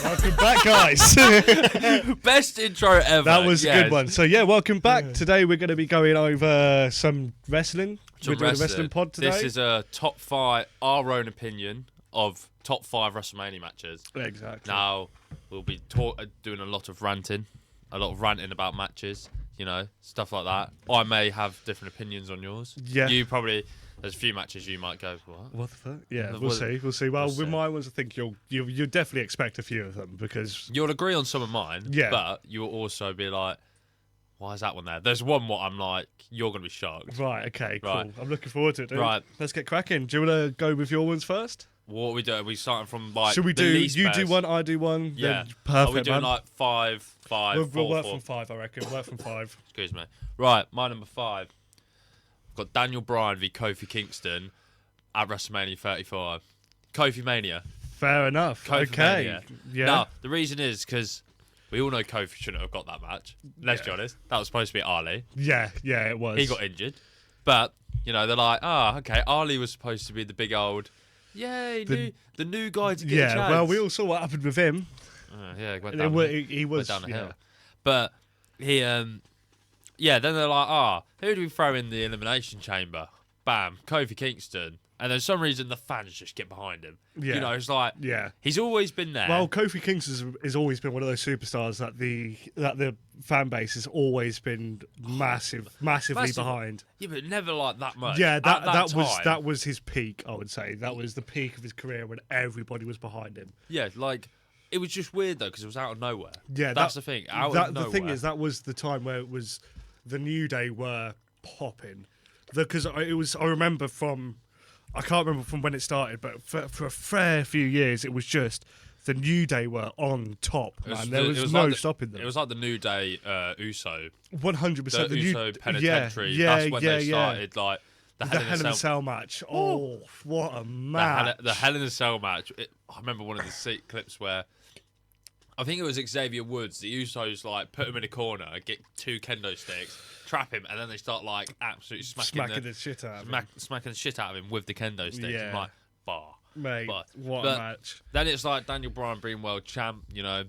Welcome back, guys. Best intro ever. That was a good one. So yeah, welcome back. Today we're going to be going over some wrestling. We're doing a wrestling pod today. This is a top 5, our own opinion of top 5 WrestleMania matches. Exactly. Now we'll be doing a lot of ranting about matches. You know, stuff like that. I may have different opinions on yours. Yeah. You probably. There's a few matches you might go, what? What the fuck? Yeah, we'll see. We'll see. Well, with my ones, I think you'll definitely expect a few of them because you'll agree on some of mine. Yeah. But you'll also be like, why is that one there? There's one what I'm like, you're gonna be shocked. Right. Okay. Cool. Right. I'm looking forward to it. Dude. Right. Let's get cracking. Do you want to go with your ones first? What are we doing? Are we starting from like? Should we the do? least You best? do one, I do one. Yeah. Perfect. Are we doing man. like 5, We'll 4, work 4? from 5, I reckon. Work from 5. Excuse me. Right, my number 5. I've got Daniel Bryan v Kofi Kingston at WrestleMania 35. Kofi Mania. Fair enough. Kofi okay. Mania. Yeah. Now, the reason is because we all know Kofi shouldn't have got that match. Let's be honest. That was supposed to be Ali. Yeah, it was. He got injured. But, you know, they're like, okay, Ali was supposed to be the big old, yay, the new guy to get a chance. Well, we all saw what happened with him. Yeah, he went down the hill. But he, then they're like, who do we throw in the Elimination Chamber? Bam, Kofi Kingston. And then for some reason the fans just get behind him. Yeah. You know, it's like, he's always been there. Well, Kofi Kingston has always been one of those superstars that the fan base has always been massively behind. Yeah, but never like that much. Yeah, that time. was his peak, I would say. That was the peak of his career when everybody was behind him. Yeah, like, it was just weird, though, because it was out of nowhere. Yeah, that's the thing. Out of nowhere. The thing is, that was the time where it was the New Day were popping. Because I remember from... I can't remember from when it started, but for a fair few years, it was just the New Day were on top, man. There was no stopping them. It was like the New Day Uso. 100%. The Uso Penitentiary. That's when they started, like, the Hell in a Cell match. Oh, what a match. The Hell in a Cell match. I remember one of the clips where I think it was Xavier Woods. The Usos like put him in a corner, get 2 kendo sticks, trap him, and then they start like absolutely smacking the shit out of him. Smacking the shit out of him with the kendo sticks. Yeah. I'm like, bar. Mate, what but a match. Then it's like Daniel Bryan being world champ, you know.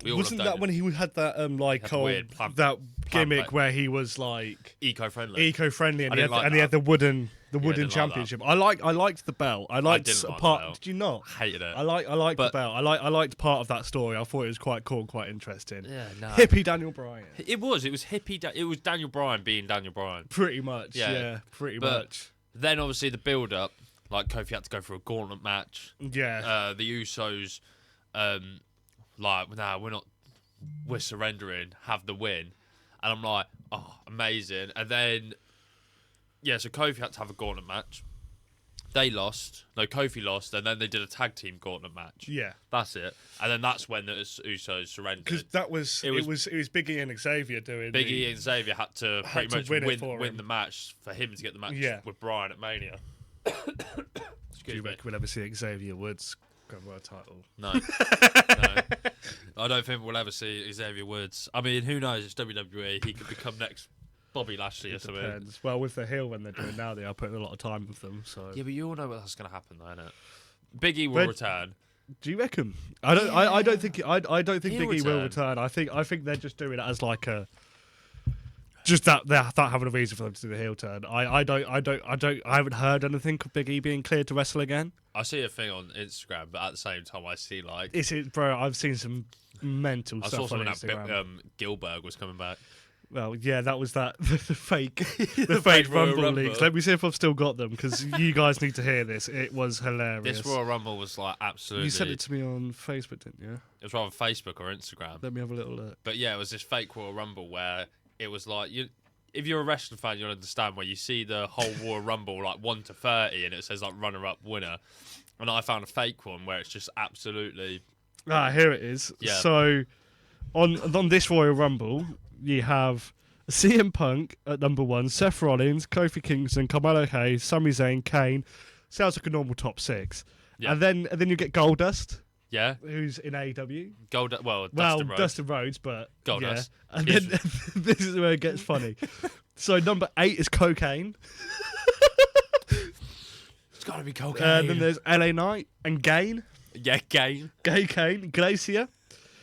Wasn't that when he had that that gimmick where he was like eco-friendly, and he had the wooden championship? I liked the belt. I liked part. Did you not? Hated it. I liked the belt. I liked part of that story. I thought it was quite cool, quite interesting. Yeah, no. Hippie Daniel Bryan. It was hippie. It was Daniel Bryan being Daniel Bryan. Pretty much. Yeah, pretty much. Then obviously the build up, like Kofi had to go for a gauntlet match. Yeah. The Usos, like, nah, we're surrendering, have the win. And I'm like, oh, amazing. And then, so Kofi had to have a gauntlet match. They lost. No, Kofi lost, and then they did a tag team gauntlet match. Yeah. That's it. And then that's when the Usos surrendered. Because it was Big E and Xavier doing Big E and Xavier had to pretty much win the match for him to get the match with Bryan at Mania. Do you reckon we'll ever see Xavier Woods go world title? No. I don't think we'll ever see Xavier Woods. I mean, who knows? It's WWE. He could become next Bobby Lashley or something. Depends. Well, with the heel when they're doing now, they are putting a lot of time with them. So yeah, but you all know that's going to happen, though, innit? Big E will return. Do you reckon? I don't think He'll Big E will return. I think they're just doing it as like a. Just that having a reason for them to do the heel turn. I haven't heard anything of Big E being cleared to wrestle again. I see a thing on Instagram, but at the same time, I see like bro. I've seen some mental stuff on Instagram. That Gilbert was coming back. Well, yeah, that was the fake fake Rumble leaks. Let me see if I've still got them because you guys need to hear this. It was hilarious. This Royal Rumble was like absolutely. You sent it to me on Facebook, didn't you? It was rather Facebook or Instagram. Let me have a little look. But yeah, it was this fake Royal Rumble where. It was like if you're a wrestling fan, you'll understand where you see the whole Royal Rumble like 1 to 30, and it says like runner-up, winner, and I found a fake one where it's just absolutely. Here it is. Yeah. So, on this Royal Rumble, you have CM Punk at number 1, Seth Rollins, Kofi Kingston, Carmelo Hayes, Sami Zayn, Kane. Sounds like a normal top 6. Yeah. And then you get Goldust. Yeah. Who's in AEW? Dustin Rhodes, but Goldust. Yeah. And then this is where it gets funny. So number 8 is Cocaine. It's got to be Cocaine. Then there's LA Knight and Gain. Yeah, Kane. Kane, Glacier.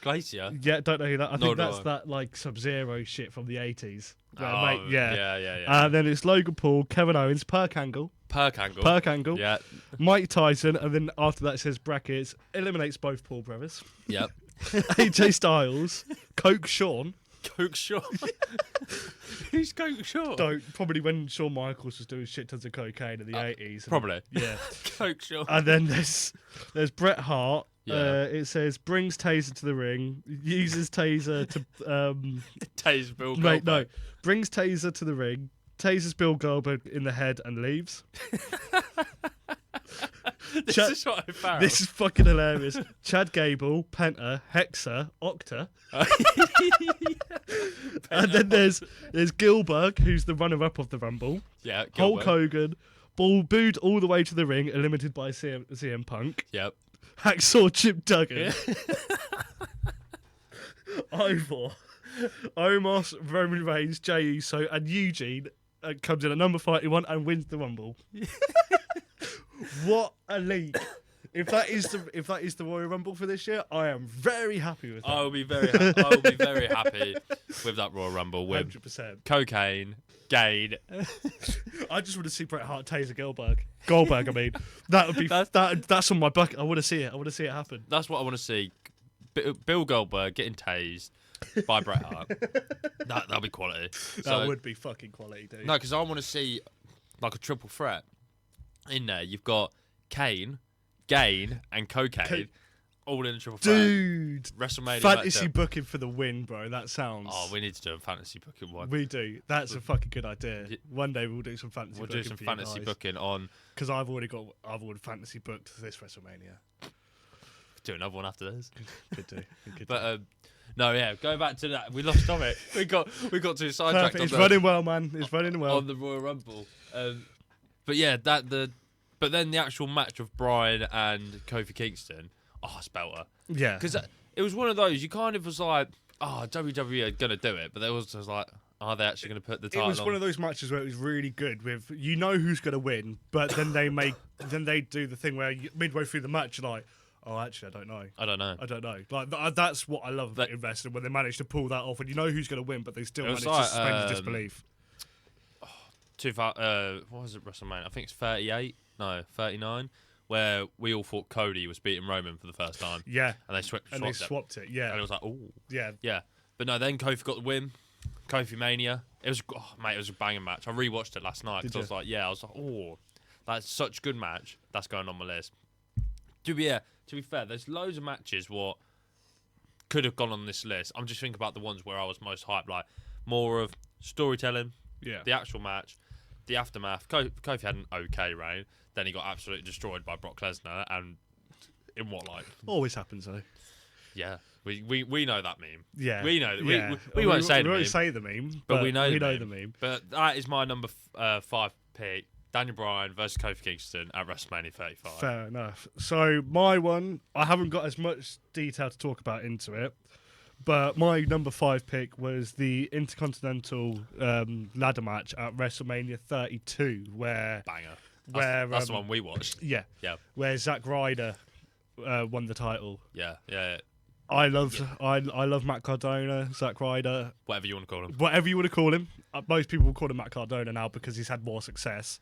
Glacier. Yeah, don't know who that. I think No, that's no. that like Sub-Zero shit from the 80s. Oh, Mate, yeah. yeah. Then it's Logan Paul, Kevin Owens, Perk Angle, Perk Angle. Yeah. Mike Tyson, and then after that it says brackets, eliminates both Paul brothers. Yep. AJ Styles, Coke Sean. Coke Shaw. Who's Coke Shaw? Probably when Shawn Michaels was doing shit tons of cocaine in the 80s. Probably. Yeah. Coke Shaw. And then there's Bret Hart. Yeah. It says brings taser to the ring, uses taser to Taser Bill Goldberg. Wait, no. Brings taser to the ring, tasers Bill Goldberg in the head and leaves. This is what I found. This is fucking hilarious. Chad Gable, Penta, Hexer, Octa. And then there's Gilbert, who's the runner-up of the Rumble. Yeah, Hulk Gilbert. Hogan, booed all the way to the ring, eliminated by CM Punk. Yep. Hacksaw Chip Duggan. Ivor, Omos, Roman Reigns, Jey Uso, and Eugene comes in at number 31 and wins the Rumble. What a leak! If that is the Royal Rumble for this year, I am very happy with that. I will be very happy with that Royal Rumble with 100%. cocaine, gain. I just want to see Bret Hart taser Goldberg. I mean, that would be that's on my bucket. I want to see it. I want to see it happen. That's what I want to see. Bill Goldberg getting tased by Bret Hart. That'll be quality. That would be fucking quality, dude. No, because I want to see like a triple threat. In there, you've got Kane, Gain, and cocaine, all in a triple threat. Dude, WrestleMania fantasy matchup. booking for the win, bro. That sounds. Oh, we need to do a fantasy booking one. We do. That's a fucking good idea. One day we'll do some fantasy. We'll do some fantasy booking on. Because I've already fantasy booked this WrestleMania. Do another one after this. Could do. But no, yeah. Going back to that, we lost topic. we got too sidetracked. It's running well, man. It's running well on the Royal Rumble. But yeah, but then the actual match of Bryan and Kofi Kingston. Oh, it's belter. Yeah. Because it was one of those, you kind of was like, oh, WWE are going to do it. But there was just like, are they actually going to put the title on? It was one of those matches where it was really good with, you know who's going to win, but then they do the thing where midway through the match you're like, oh, actually, I don't know. Like, that's what I love about wrestling, when they manage to pull that off and you know who's going to win, but they still manage to suspend your disbelief. What was it, WrestleMania? I think it's 39, where we all thought Cody was beating Roman for the first time. Yeah. And they swapped it, yeah. And it was like, oh. Yeah. Yeah. But no, then Kofi got the win. Kofi Mania. It was a banging match. I rewatched it last night because I was like, oh, that's such a good match. That's going on my list. To be fair, there's loads of matches what could have gone on this list. I'm just thinking about the ones where I was most hyped, like more of storytelling, the actual match, the aftermath. Kofi had an okay reign. Then he got absolutely destroyed by Brock Lesnar, and in what light? Always happens though. Yeah, we know that meme. Yeah, we know. We won't say the meme. We won't say the meme, but we know the meme. But that is my number 5 pick. Daniel Bryan versus Kofi Kingston at WrestleMania 35. Fair enough. So my one, I haven't got as much detail to talk about into it, but my number 5 pick was the Intercontinental ladder match at WrestleMania 32, where banger. That's the one we watched. Yeah. Where Zack Ryder won the title. Yeah. I love Matt Cardona, Zack Ryder. Whatever you want to call him. Whatever you want to call him. Most people will call him Matt Cardona now because he's had more success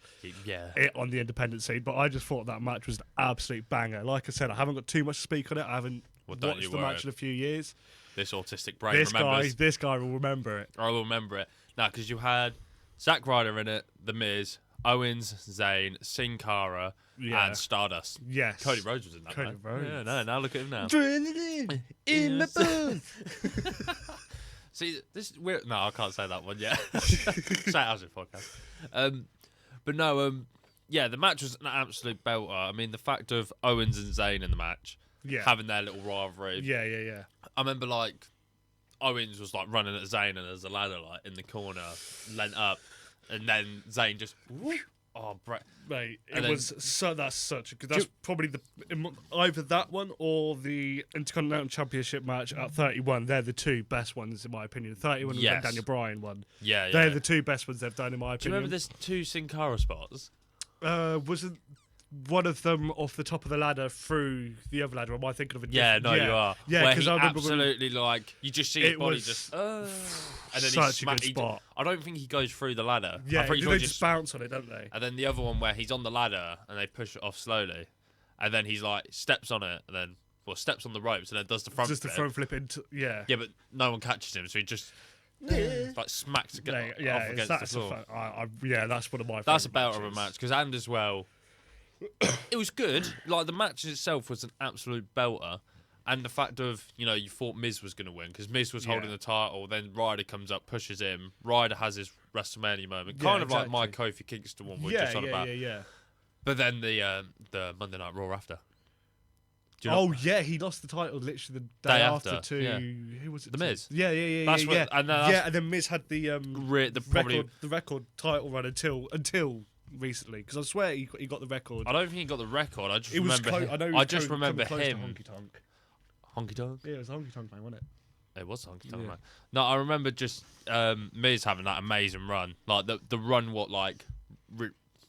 on the independent scene. But I just thought that match was an absolute banger. Like I said, I haven't got too much to speak on it. I haven't watched the match in a few years. This autistic brain remembers. This guy will remember it. I will remember it. Now, because you had Zack Ryder in it, The Miz, Owens, Zayn, Sin Cara, and Stardust. Yes. Cody Rhodes was in that. Cody Rhodes. Yeah, no, now look at him now. In my booth. See, this is weird. No, I can't say that one yet. Say it as a podcast. But no, the match was an absolute belter. I mean, the fact of Owens and Zayn in the match, having their little rivalry. Yeah. I remember, like, Owens was, like, running at Zayn and there's a ladder, like, in the corner, leant up, and then Zayn just... Oh, Brett. Mate, that's probably either that one or the Intercontinental Championship match at 31. They're the two best ones, in my opinion. 31 was the Daniel Bryan one. Yeah. They're the two best ones they've done, in my opinion. Do you remember there's 2 Sin Cara spots? Wasn't one of them off the top of the ladder through the other ladder? Or am I thinking of a Yeah, different? no, you are. Yeah, where because he I remember absolutely like you just see his it body was just, and then such a good spot. I don't think he goes through the ladder. Yeah, I'm pretty sure they he just bounce on it, don't they? And then the other one where he's on the ladder and they push it off slowly, and then he's like steps on it and then steps on the ropes and then does the front. Just the flip. front flip into Yeah, but no one catches him, so he just like smacks it off against the floor. That's one of my. That's a favourite belter of a matches. match because and as well, it was good. Like the match itself was an absolute belter, and the fact of you thought Miz was going to win because Miz was holding the title. Then Ryder comes up, pushes him. Ryder has his WrestleMania moment, kind of like my Kofi Kingston one. We're just on about. Yeah. But then the Monday Night Raw after. He lost the title literally the day after to who was it? The Miz. Yeah. And then Miz had the record title run until recently because I swear he got the record. I don't think he got the record. I just it remember. I just remember him. Honky Tonk. Honky Tonk. Yeah, it was Honky Tonk, man, wasn't it? It was Honky Tonk, man. No, I remember just Miz having that amazing run, like the run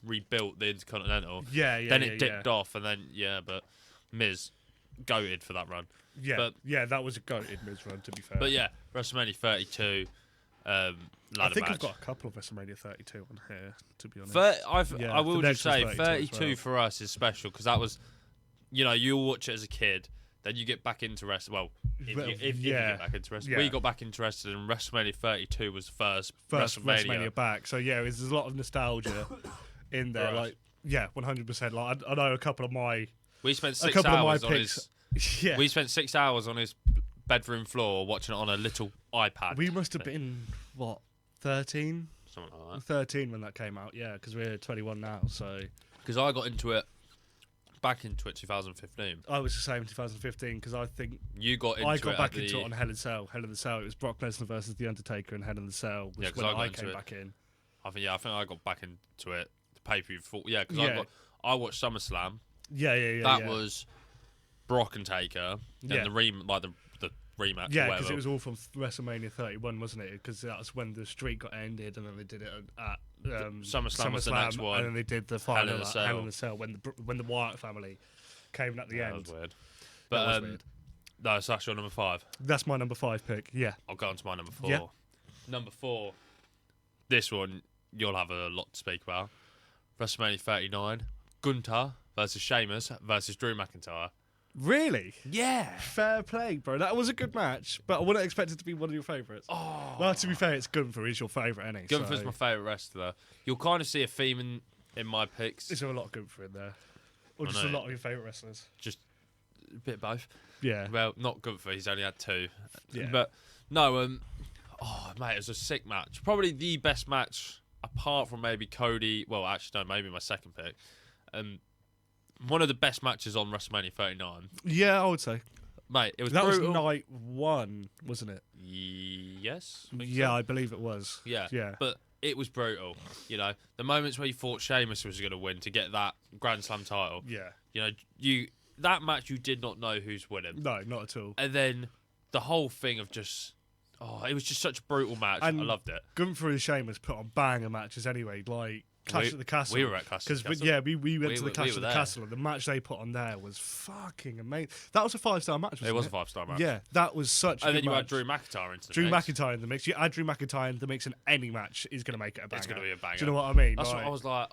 rebuilt the Intercontinental. Then it dipped off, and then but Miz goated for that run. That was a goated Miz run, to be fair. But yeah, WrestleMania 32 ladder I think match. I've got a couple of WrestleMania 32 on here, to be honest. I will the just next say was 32 for us is special because that was, you'll watch it as a kid, then you get back into wrestling. Well, if you get back into wrestling, we got back interested, and WrestleMania 32 was the first WrestleMania back. So there's a lot of nostalgia in there. Right. Like 100%. Like I know a couple of my. We spent a couple of my picks. We spent 6 hours on his bedroom floor watching it on a little iPad. We must have been 13? Something like that. 13 when that came out, because we're 21 now, so... Because I got back into it 2015. I was the same in 2015, because I think... You got into it I got back into it on Hell in a Cell. Hell in a Cell, it was Brock Lesnar versus The Undertaker and Hell in a Cell, which when I came back in. I think I got back into it, the pay-per-view. Because I watched SummerSlam. That was Brock and Taker, and the rematch. Yeah, because it was all from WrestleMania 31, wasn't it? Because that's when the streak got ended, and then they did it at SummerSlam was the next one, and then they did the final Hell in a Cell when the Wyatt family came at the end. That was weird. But that was weird. No, so that's your number 5. That's my number 5 pick. Yeah, I'll go on to my number 4. Yeah. Number 4. This one you'll have a lot to speak about. WrestleMania 39. Gunther versus Sheamus versus Drew McIntyre. Really? Yeah. Fair play, bro. That was a good match, but I wouldn't expect it to be one of your favourites. Oh. Well, to be fair, it's Gunther is your favourite, isn't he? Gunther's my favourite wrestler. You'll kind of see a theme in my picks. Is there a lot of Gunther in there? Or just a lot of your favourite wrestlers? Just a bit of both. Yeah. Well, not Gunther. He's only had 2. Yeah. But, no, mate, it was a sick match. Probably the best match, apart from maybe Cody. Well, actually, no, maybe my second pick. One of the best matches on WrestleMania 39. Yeah, I would say. Mate, it was that brutal. was night 1, wasn't it? Yes. Yeah, I believe it was. Yeah. Yeah. But it was brutal. The moments where you thought Sheamus was going to win to get that Grand Slam title. Yeah. That match you did not know who's winning. No, not at all. And then the whole thing of just... it was just such a brutal match. And I loved it. Gunther and Sheamus put on banger matches anyway, like Clash at the Castle. We were at Clash at the Castle. Yeah, we went to the Clash at the Castle, and the match they put on there was fucking amazing. That was a 5-star match, wasn't it? It was a 5-star match. Yeah, that was such a good match. And then you had Drew McIntyre into the Drew mix. McIntyre in the mix. You add Drew McIntyre in the mix, and any match is going to make it a banger. It's going to be a banger. Do you know what I mean? That's what I was like,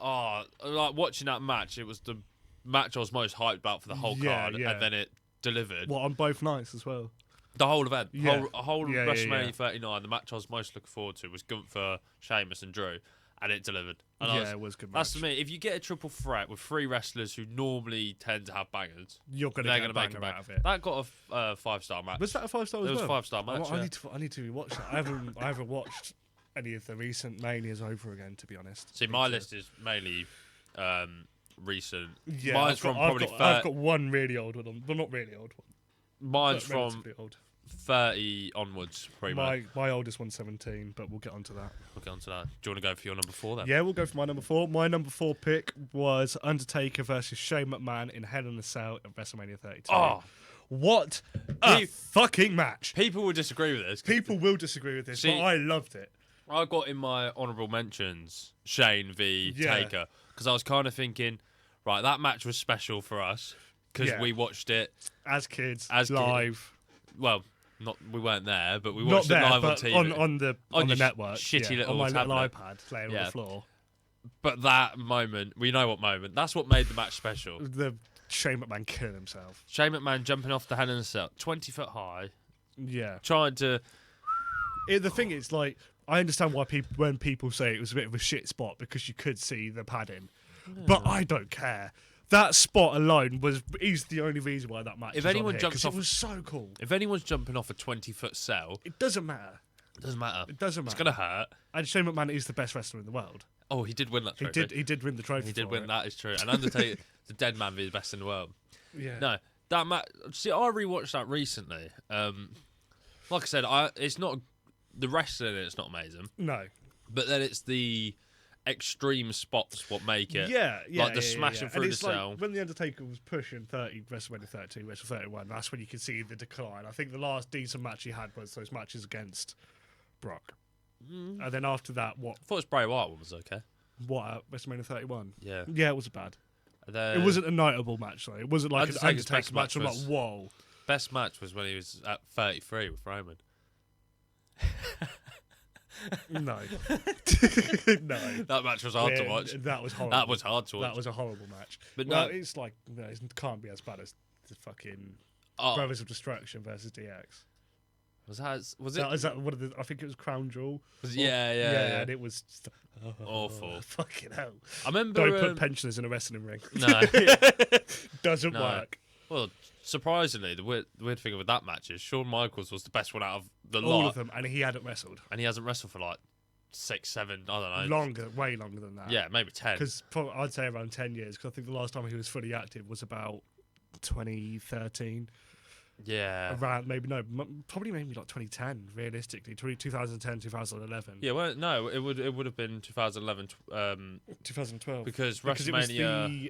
watching that match, it was the match I was most hyped about for the whole card, and then it delivered. On both nights as well? The whole event. Yeah. Whole WrestleMania 39, the match I was most looking forward to was Gunther, Sheamus and Drew, and it delivered. And it was a good match. That's to me, if you get a triple threat with 3 wrestlers who normally tend to have bangers, they're going to make a banger out of it. That got a 5-star match. Was that a 5-star as well? It was a 5-star match. I need to rewatch that. I haven't watched any of the recent Manias over again, to be honest. See, my list is mainly recent. Yeah, Mine's I've got one really old one on. Well, not really old one. Mine's from 30 onwards, pretty much. My oldest one's 17, but we'll get onto that. We'll get onto that. Do you want to go for your number 4 then? Yeah, we'll go for my number 4. My number 4 pick was Undertaker versus Shane McMahon in Hell in a Cell at WrestleMania 32. Oh, what a fucking match! People will disagree with this. People will disagree with this, but I loved it. I got in my honourable mentions Shane v Taker because I was kind of thinking, Right, that match was special for us because Yeah. we watched it as kids, As live. well. We weren't there, but we Not watched there, it live on but TV. on the your network. shitty yeah, little on my little tablet. iPad laying on Yeah. the floor. But that moment, we know what moment. That's what made the match special. The Shane McMahon killing himself. Shane McMahon jumping off the Hell in a Cell, 20 foot high, Yeah. trying to. The thing is, like, I understand why when people say it was a bit of a shit spot because you could see the padding, but I don't care. That spot alone is the only reason why that match. If is anyone on here, jumps 'cause off, it was so cool. If anyone's jumping off a 20-foot cell, It doesn't matter. it doesn't matter. It doesn't matter. It's gonna hurt. And Shane McMahon is the best wrestler in the world. Oh, he did win that He trophy. He did win the trophy. He did for win. it. That is true. And Undertaker, the dead man, be the best in the world. Yeah. No, that match. See, I rewatched that recently. Like I said, it's not the wrestling. It's not amazing, No. but then it's the extreme spots what make it. Yeah, yeah. Like the smashing And through the it's like cell. when the Undertaker was pushing WrestleMania 32, WrestleMania 31. That's when you can see the decline. I think the last decent match he had was those matches against Brock. And then after that, I thought his Bray Wyatt one was okay. WrestleMania 31? Yeah. Yeah, it wasn't bad. And then It wasn't a notable match though. It wasn't like an Undertaker's Undertaker best match. I'm match like, was- whoa. best match was when he was at 33 with Roman. No. No. That match was hard to Yeah, watch. That was horrible. That was hard to watch. That was a horrible match. But well, no- it's like it can't be as bad as the fucking Oh, Brothers of Destruction versus DX. was it? Is that one of the? I think it was Crown Jewel. Yeah. And it was just, Awful. Fucking hell! I remember. Don't put pensioners in a wrestling ring. No. Doesn't No. work. Well, surprisingly, the weird thing with that match is Shawn Michaels was the best one out of the All lot, of them, and he hadn't wrestled and he hasn't wrestled for like 6, 7, I don't know. longer, way longer than that. Yeah, maybe 10. because I'd say around 10 years. Because I think the last time he was fully active was about 2013. Yeah. Around probably maybe like 2010. Realistically, 2010, 2011. Yeah, well, no, it would have been 2011 2012. because It was WrestleMania.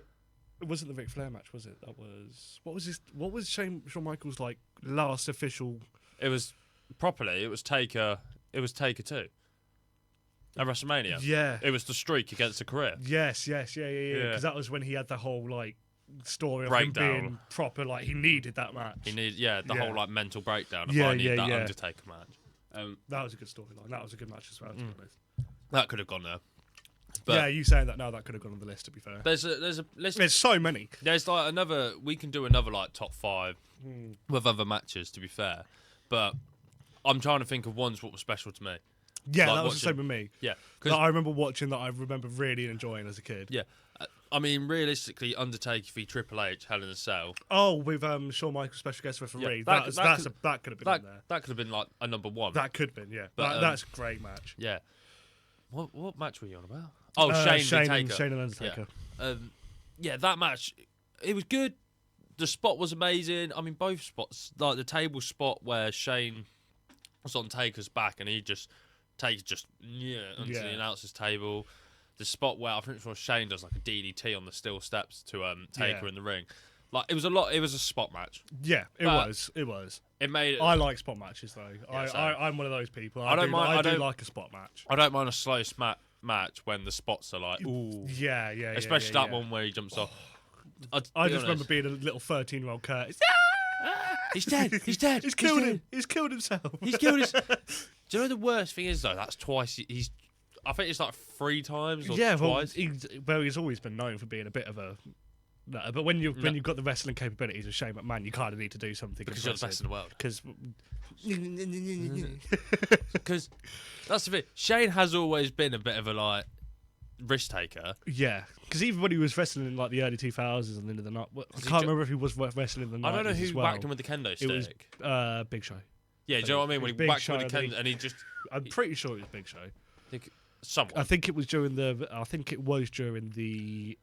it wasn't the Ric Flair match, was it? That was what was Shawn Michaels like last official? It was properly. It was Taker 2 at WrestleMania. Yeah. It was the streak against the career. Yes. Yeah. Yeah. Because that was when he had the whole like story of Breakdown. him being proper. Like he needed that match. He needed the Yeah. whole like mental breakdown. Of Yeah, I need that yeah. Undertaker match. That was a good storyline. That was a good match as well. To be honest. That could have gone there. But Yeah, you saying that now, that could have gone on the list. To be fair, there's a list. there's so many. There's like another. We can do another like top 5 with other matches. To be fair, but I'm trying to think of ones what was special to me. Yeah, Like that was the watching- same with me. Yeah, That because I remember watching. That I remember really enjoying as a kid. yeah, I mean realistically, Undertaker v Triple H, Hell in a Cell. Oh, with Shawn Michaels special guest referee. Yeah, that that could have been That in there. that could have been like a number 1. That could have been, yeah. But, That's a great match. Yeah. What match were you on about? Oh, Shane v Taker. Shane and Undertaker. Yeah, that match, it was good. The spot was amazing. I mean, both spots, like the table spot where Shane was on Taker's back and Taker just onto the announcer's table. The spot where I think Shane does like a DDT on the steel steps to Taker in the ring. Like it was a spot match. Yeah, it But- was. It made it. I like spot matches though. Yeah, same. I'm one of those people. I don't mind- I I do don't- like a spot match. I don't mind a slow match when the spots are like ooh, Yeah. especially yeah, that one where he jumps off. I just remember being a little 13-year-old Curtis. He's dead. He's dead. He's killed him. He's killed himself. He's killed his. Do you know the worst thing is though? That's twice. I think it's like 3 times or Yeah, well, twice. he's always been known for being a bit of a. No, but when you've got the wrestling capabilities of Shane McMahon, you kind of need to do something because you're the best in the world. Because Because that's the thing. Shane has always been a bit of a like risk taker. yeah, because even when he was wrestling in like the early 2000s and into the night, I can't remember if he was wrestling in the 90s. I don't know who as well. whacked him with the kendo stick. It was Big Show. Yeah, do you know what I mean? When it he was Big whacked him with Show, the I think. kendo and he just I'm pretty sure it was Big Show. someone. I think it was during the. I think it was during the.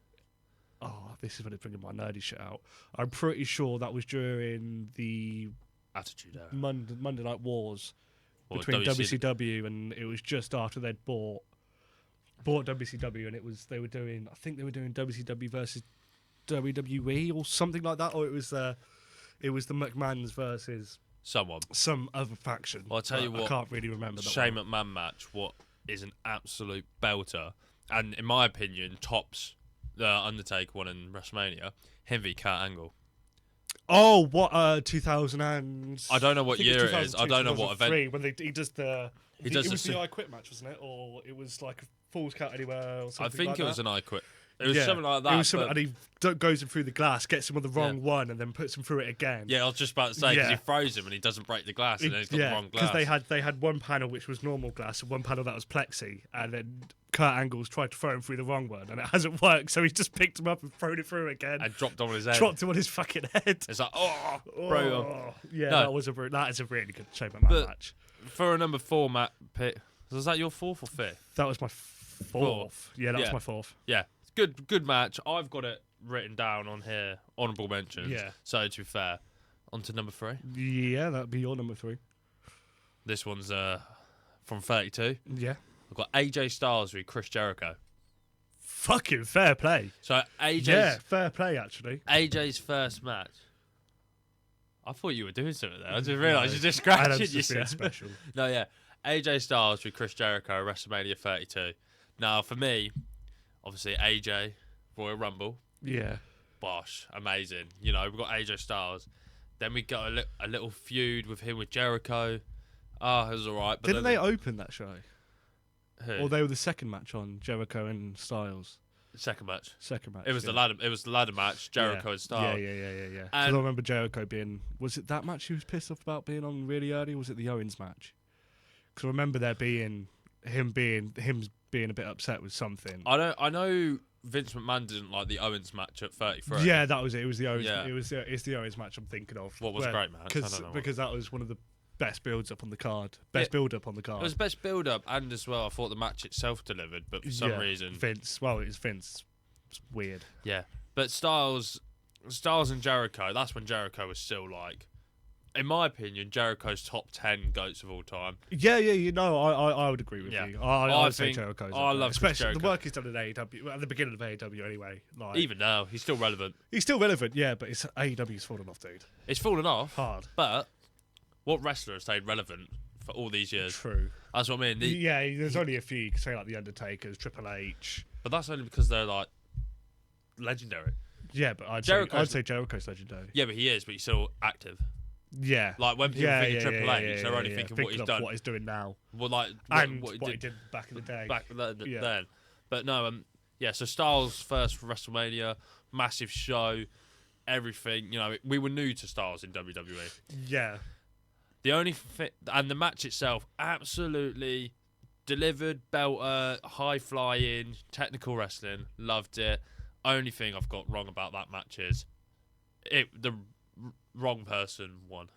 Oh, this is when it's bringing my nerdy shit out. I'm pretty sure that was during the Attitude Era. Monday Night Wars Or between WCW, and it was just after they'd bought WCW, and they were doing WCW versus WWE or something like that, or it was the McMahons versus Someone. some other faction. Well, I'll tell you I what, can't really remember that Shane one. McMahon match, what is an absolute belter, and in my opinion, tops the Undertaker one in WrestleMania, him v Kurt Angle. Oh, what? 2000 and I don't know what I think year it is. I don't know what event. 2003, when he does the. He does it was the the I Quit match, wasn't it? Or it was like a Falls Count Anywhere or something. I think like it that. was an I Quit. It was something like that. It was something, and he goes him through the glass, gets him on the wrong one, and then puts him through it again. Yeah, I was just about to say because he throws him and he doesn't break the glass, and then he's got the wrong glass. Because they had one panel which was normal glass and one panel that was plexi, and then Kurt Angle's tried to throw him through the wrong one, and it hasn't worked. So he's just picked him up and thrown it through again, and dropped him on his head. Dropped him on his fucking head. It's like, bro. Yeah, No. that is a really good shape of that match. For a number 4 match pick, was that your 4th or 5th? That was my fourth. Yeah, that was my 4th. Yeah, good match. I've got it written down on here, honourable mentions. Yeah. So to be fair, on to number 3. Yeah, that'd be your number 3. This one's from 32. Yeah. I've got AJ Styles with Chris Jericho. Fucking fair play. So AJ's Yeah, fair play actually. AJ's first match. I thought you were doing something there. I just realised you're just scratching yourself. Special. No, yeah. AJ Styles with Chris Jericho, WrestleMania 32. Now, for me, obviously AJ, Royal Rumble. Yeah. Bosh, amazing. You know, we've got AJ Styles. Then we got a little feud with him with Jericho. Oh, it was alright. Didn't they open that show? Who? Or they were the second match on Jericho and Styles? Second match. Second match. It was the ladder. It was the ladder match. Jericho and Styles. Yeah. Because I remember Jericho being. Was it that match he was pissed off about being on really early? Or was it the Owens match? Because I remember there being him being a bit upset with something. I know Vince McMahon didn't like the Owens match at 33. Yeah, that was it. It was the Owens. Yeah. It's the Owens match I'm thinking of. What was a great match? Because that was one of the best builds up on the card. Best build up on the card. It was best build up, and as well, I thought the match itself delivered, but for some reason, Vince. Well, it was Vince. It's weird. Yeah, but Styles and Jericho. That's when Jericho was still like, in my opinion, Jericho's top 10 goats of all time. Yeah. You know, I would agree with you. I would say Jericho's. I love especially Jericho. the work he's done in AEW at the beginning of AEW. Anyway, like, even now, he's still relevant. He's still relevant, yeah, but it's AEW's fallen off, dude. It's fallen off hard. But what wrestler has stayed relevant for all these years? True. That's what I mean. Yeah, there's only a few. You could say like the Undertaker's, Triple H. But that's only because they're like legendary. Yeah, but I'd say Jericho's legendary. Yeah, but he is. But he's still active. Yeah. Like when people think of Triple H, they're only thinking what he's done. What he's doing now. Well, like what he did back in the day. Back then. But no, so Styles first for WrestleMania, massive show, everything. You know, we were new to Styles in WWE. Yeah. The only and the match itself, absolutely delivered, belter, high flying, technical wrestling, loved it. Only thing I've got wrong about that match is the wrong person won.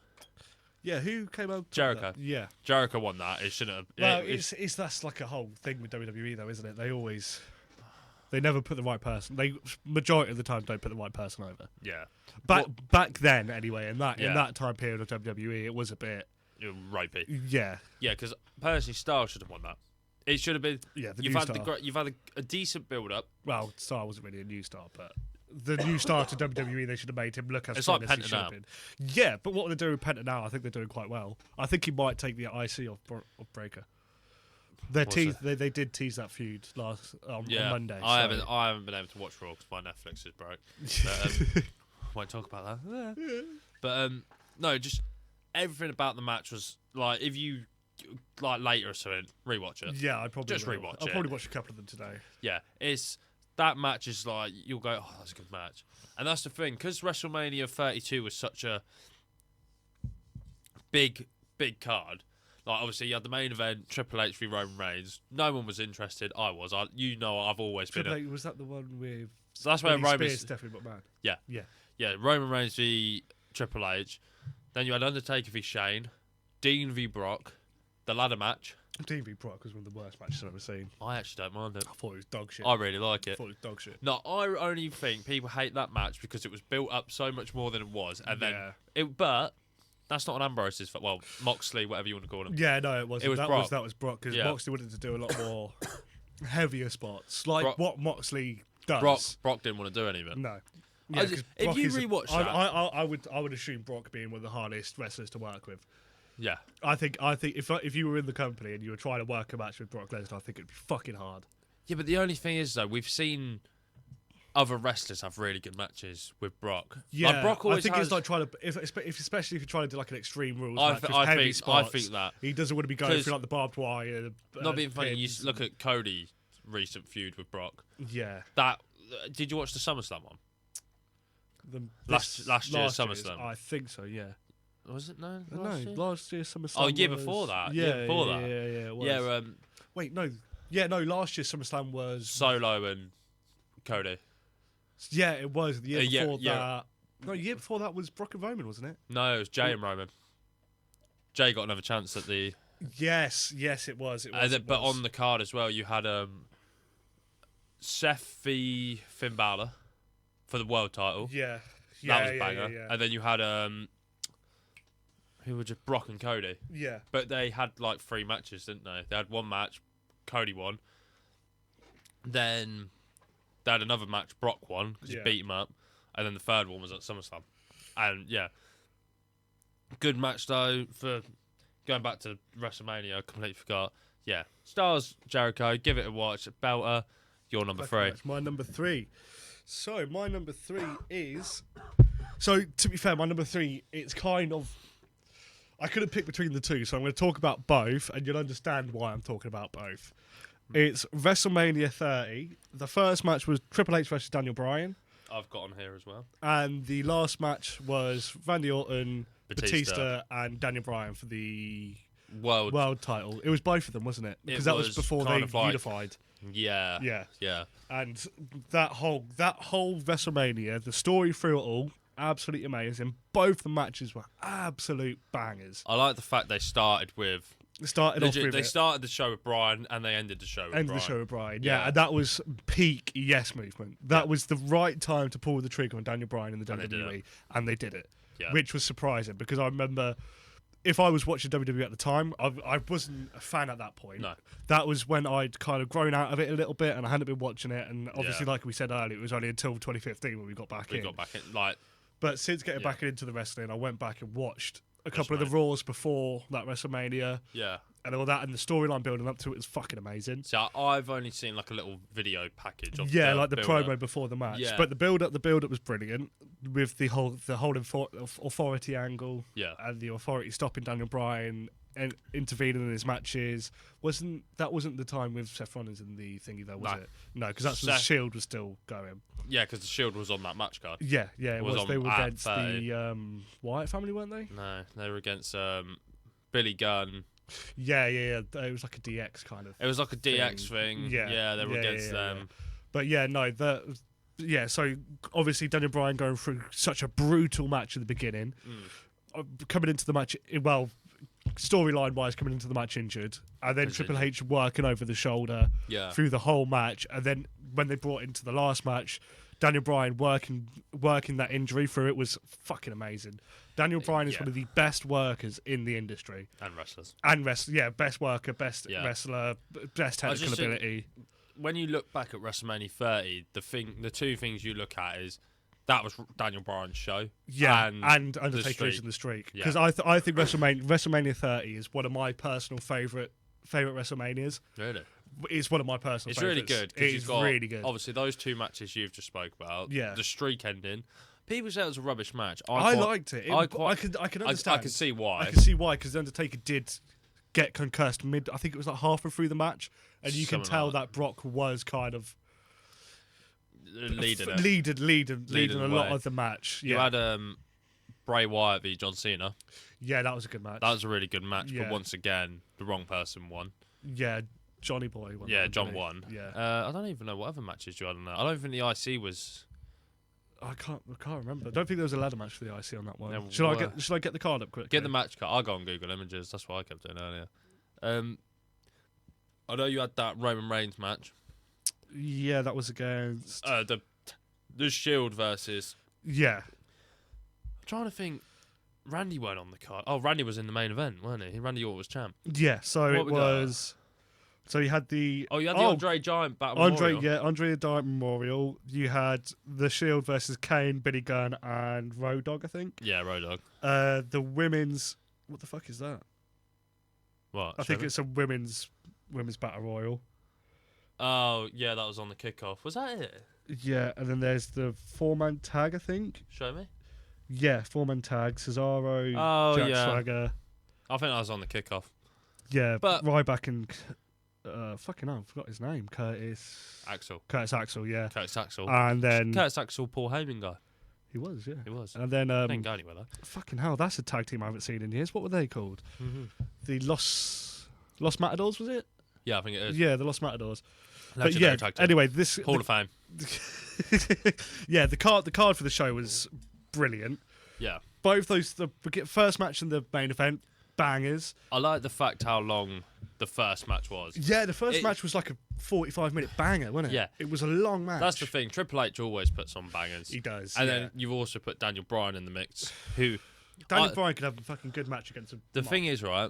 Yeah, who came up? Jericho. Yeah, Jericho won that. It shouldn't have. Well, that's like a whole thing with WWE, though, isn't it? They never put the right person. They majority of the time don't put the right person over. Yeah. Back then, anyway, in that time period of WWE, it was a bit ropey. Yeah. Yeah, because personally, Styles should have won that. It should have been. Yeah, you've had a decent build up. Well, Star wasn't really a new star, but the new star to WWE, they should have made him look as strong as he should have been. Yeah, but what they're doing with Penta now, I think they're doing quite well. I think he might take the IC off Breaker. They did tease that feud on Monday. I haven't been able to watch Raw because my Netflix is broke. But, won't talk about that. Yeah. But no, just everything about the match was like, if you like later or something, rewatch it. Yeah, I probably just rewatch it. I'll probably watch a couple of them today. Yeah, that match is like, you'll go, oh, that's a good match, and that's the thing, because WrestleMania 32 was such a big card. Like, obviously, you had the main event, Triple H v Roman Reigns. No one was interested. I was. I've always been. Triple H, was that the one with? So that's where Roman. Stephanie McMahon. Yeah. Roman Reigns v Triple H. Then you had Undertaker v Shane, Dean v Brock, the ladder match. Dean v Brock was one of the worst matches I've ever seen. I actually don't mind it. I thought it was dog shit. I really like it. I thought it was dog shit. No, I only think people hate that match because it was built up so much more than it was, and then but. That's not an Ambrose's fault. Well, Moxley, whatever you want to call him. Yeah, no, it wasn't. It was Brock. That was Brock, because Moxley wanted to do a lot more heavier spots, like what Moxley does. Brock didn't want to do any of it. No. Yeah, if you rewatch that, I would assume Brock being one of the hardest wrestlers to work with. Yeah, I think if you were in the company and you were trying to work a match with Brock Lesnar, I think it'd be fucking hard. Yeah, but the only thing is though, we've seen other wrestlers have really good matches with Brock. Yeah, like, Brock always I think has, it's like trying to, especially if you're trying to do like an Extreme Rules I match th- with I heavy think- spots. I think that. He doesn't want to be going 'Cause through like the barbed wire. Not being funny, you pins look at Cody's recent feud with Brock. yeah. That did you watch the SummerSlam one? Last year's SummerSlam. I think so. Yeah. Was it no? No, Last year? last year's SummerSlam. Oh, year was- before that. Yeah, Year before yeah, that. Yeah, it was. Yeah, Wait, no. Yeah, no. Last year's SummerSlam was. Solo and Cody. Yeah, it was. The year before yeah. that. No, the year before that was Brock and Roman, wasn't it? No, it was Jay and Roman. Jay got another chance at the. Yes, it was. But on the card as well, you had Seth v Finn Balor for the world title. Yeah. That was a banger. Yeah. And then you had who were just Brock and Cody. Yeah. But they had like 3 matches, didn't they? They had one match, Cody won. Then they had another match, Brock won because he beat him up, and then the third one was at SummerSlam. And yeah, good match though. For going back to WrestleMania, I completely forgot. Yeah, Stars Jericho, give it a watch. Belter, your number 3. That's my number 3. So my number 3 is. So to be fair, my number 3, it's kind of. I couldn't pick between the two, so I'm going to talk about both, and you'll understand why I'm talking about both. It's WrestleMania 30. The first match was Triple H versus Daniel Bryan, I've got on here as well. and the last match was Randy Orton, Batista. Batista and Daniel Bryan for the World. world title. It was both of them, wasn't it? Because that was was before kind they of like- unified. Yeah. Yeah. Yeah. And that whole WrestleMania, the story through it all, absolutely amazing. Both the matches were absolute bangers. I like the fact they started with. They started off with They it. started the show with Bryan and they ended the show with End of Bryan. the show with Bryan. Yeah. Yeah, and that was peak Yes movement. That was the right time to pull the trigger on Daniel Bryan in the And they did WWE, and they did it, Yeah. which was surprising because I remember if I was watching WWE at the time, I wasn't a fan at that point. No. That was when I'd kind of grown out of it a little bit, and I hadn't been watching it. And obviously, Yeah. like we said earlier, it was only until 2015 when we got back We in. got back in. Like, But since getting Yeah. back into the wrestling, I went back and watched a couple of the Raws before that WrestleMania yeah. and all that, and the storyline building up to it was fucking amazing. So I've only seen like a little video package of Yeah, like the build-up. promo before the match. Yeah. But the build up was brilliant with the whole authority angle. Yeah. And the authority stopping Daniel Bryan and intervening in his matches. Wasn't the time with Seth Rollins in the thingy though, was No. it? No, because that's when Seth- Shield was still going. Yeah, because the Shield was on that match card. Yeah, it Was was. on They were at against 30. the Wyatt family, weren't they? No, they were against Billy Gunn. Yeah. It was like a DX kind of. It was like a DX thing. Yeah. they were Yeah, against yeah, them. But yeah, no, so obviously Daniel Bryan going through such a brutal match at the beginning, coming into the match, well, storyline wise, coming into the match injured, and then He's Triple injured. H working over the shoulder Yeah. through the whole match, and then when they brought into the last match, Daniel Bryan working that injury through it was fucking amazing. Daniel Bryan is Yeah. one of the best workers in the industry. And wrestlers. And best worker, best Yeah. wrestler, best I just technical think- ability. When you look back at WrestleMania 30, the two things you look at is that was Daniel Bryan's show. Yeah, and the Undertaker streak. is in the streak. Yeah. Because I think WrestleMania 30 is one of my personal favorite WrestleManias. Really? It's one of my personal It's favorites. really good. 'Cause It you've is got, really good. Obviously, those two matches you've just spoke about. Yeah. The streak ending. People say it was a rubbish match. I liked it. I I can understand. I can see why. I can see why, because Undertaker did get concussed mid. I think it was like halfway through the match, and you can Something tell like that Brock was kind of leading it. leading Leading a the lot way. of the match. You Yeah, had Bray Wyatt v John Cena. yeah, that was a good match. That was a really good match, Yeah. but once again, the wrong person won. Yeah, Johnny Boy won. Yeah, that, John didn't he? won. Yeah, I don't even know what other matches you had on that. I don't think the IC was. I can't remember. I don't think there was a ladder match for the IC on that one. Yeah, should well, I get the card up quick? Get the match card. I'll go on Google Images. That's what I kept doing earlier. I know you had that Roman Reigns match. Yeah, that was against. The Shield versus. Yeah, I'm trying to think. Randy weren't on the card. Oh, Randy was in the main event, weren't he? Randy Orton was champ. yeah. So What it we got? was. So you had the. Oh, you had the Andre Giant Battle Andre, Memorial. yeah, Andre the Giant Memorial. You had the Shield versus Kane, Billy Gunn, and Road Dogg, I think. Yeah, Road Dogg. The women's. What the fuck is that? What? I think Trevor? it's a women's battle royal. Oh, yeah, that was on the kickoff. Was that it? Yeah, and then there's the 4-man tag, I think. Show me. Yeah, 4-man tag. Cesaro, Oh, Jack yeah. Swagger. I think that was on the kickoff. Yeah, But- Ryback and fucking hell, I forgot his name. Curtis Axel, yeah. Curtis Axel. And then Curtis Axel, Paul Heyman guy. he was, yeah. He was. And then Didn't go anywhere though. fucking hell, that's a tag team I haven't seen in years. What were they called? Mm-hmm. The Lost Matadors, was it? Yeah, I think it is. Yeah, the Lost Matadors. Legendary but yeah, tag team. anyway, this Hall of Fame. yeah, the card for the show was brilliant. Yeah. Both those, the first match and the main event, bangers. I like the fact how long the first match was. Yeah, the first match was like a 45-minute banger, wasn't it? Yeah. It was a long match. That's the thing. Triple H always puts on bangers. He does. And yeah. then you've also put Daniel Bryan in the mix, who Daniel Bryan could have a fucking good match against him. the thing is, right,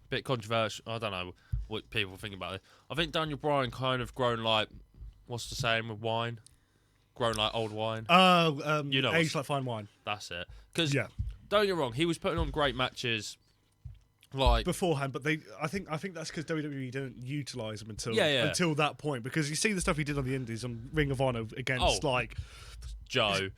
bit controversial. I don't know what people think about it. I think Daniel Bryan kind of grown like, what's the saying with wine? Grown like old wine. You know, aged like fine wine. That's it. Because Yeah. don't get me wrong, he was putting on great matches. Like Beforehand, but I think that's because WWE didn't utilize him until Yeah. that point. Because you see the stuff he did on the Indies on Ring of Honor against like Joe,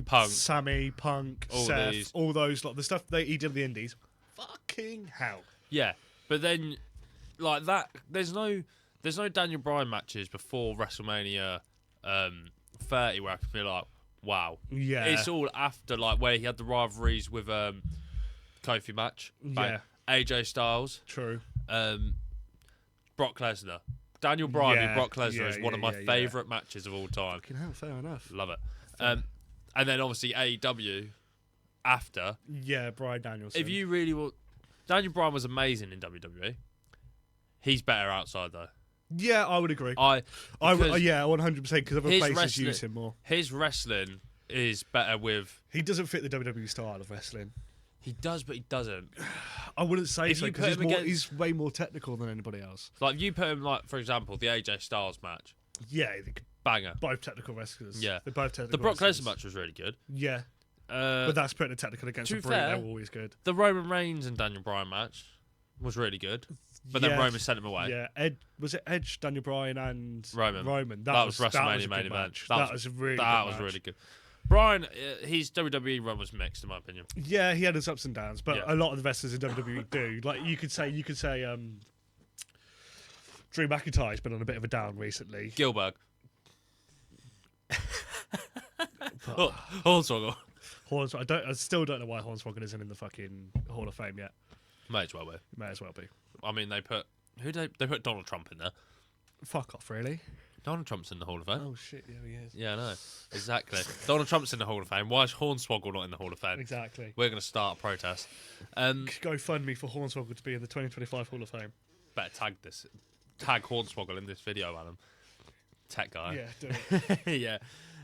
Punk, Sammy, Punk, all Seth, these. all those the stuff that he did on the Indies. Fucking hell. yeah, but then like that, there's no Daniel Bryan matches before WrestleMania 30 where I can be like, wow. Yeah. It's all after like where he had the rivalries with Kofi match. Bang. Yeah. AJ Styles. True. Brock Lesnar. Daniel Bryan Yeah, and Brock Lesnar yeah, is one of yeah, my yeah, favourite matches of all time. Fucking hell, fair enough. Love it. And then obviously AEW after. Yeah, Bryan Danielson. If you really want, Daniel Bryan was amazing in WWE. He's better outside though. Yeah, I would agree. I would, yeah, 100% because other his places wrestling- use him more. His wrestling is better with. He doesn't fit the WWE style of wrestling. He does, but he doesn't. I wouldn't say If so you because put him against- he's way more technical than anybody else. Like you put him like, for example, the AJ Styles match, Yeah, they could, banger. both technical wrestlers. Yeah. They're both technical The Brock wrestlers. Lesnar match was really good. Yeah, Uh, but that's putting a technical against to a be Brie. fair, They're always good. the Roman Reigns and Daniel Bryan match was really good, but then Yeah. Roman sent him away. Yeah, was it Edge, Daniel Bryan, and Roman. That was a WrestleMania good main event. match. That was a really that good was match. really good. Bryan, his WWE run was mixed in my opinion. Yeah, he had his ups and downs, but Yeah. a lot of the wrestlers in WWE do. Like you could say, Drew McIntyre's been on a bit of a down recently. Gilbert. Hornswoggle. I still don't know why Hornswoggle isn't in the fucking Hall of Fame yet. May as well be. May as well be. I mean, they put Donald Trump in there. Fuck off, really? Donald Trump's in the Hall of Fame. Oh shit, yeah, he is. Yeah, I know. Exactly. Donald Trump's in the Hall of Fame. Why is Hornswoggle not in the Hall of Fame? Exactly. We're going to start a protest. Go fund me for Hornswoggle to be in the 2025 Hall of Fame. Better tag Hornswoggle in this video, Adam. Tech guy. Yeah, do it. Yeah.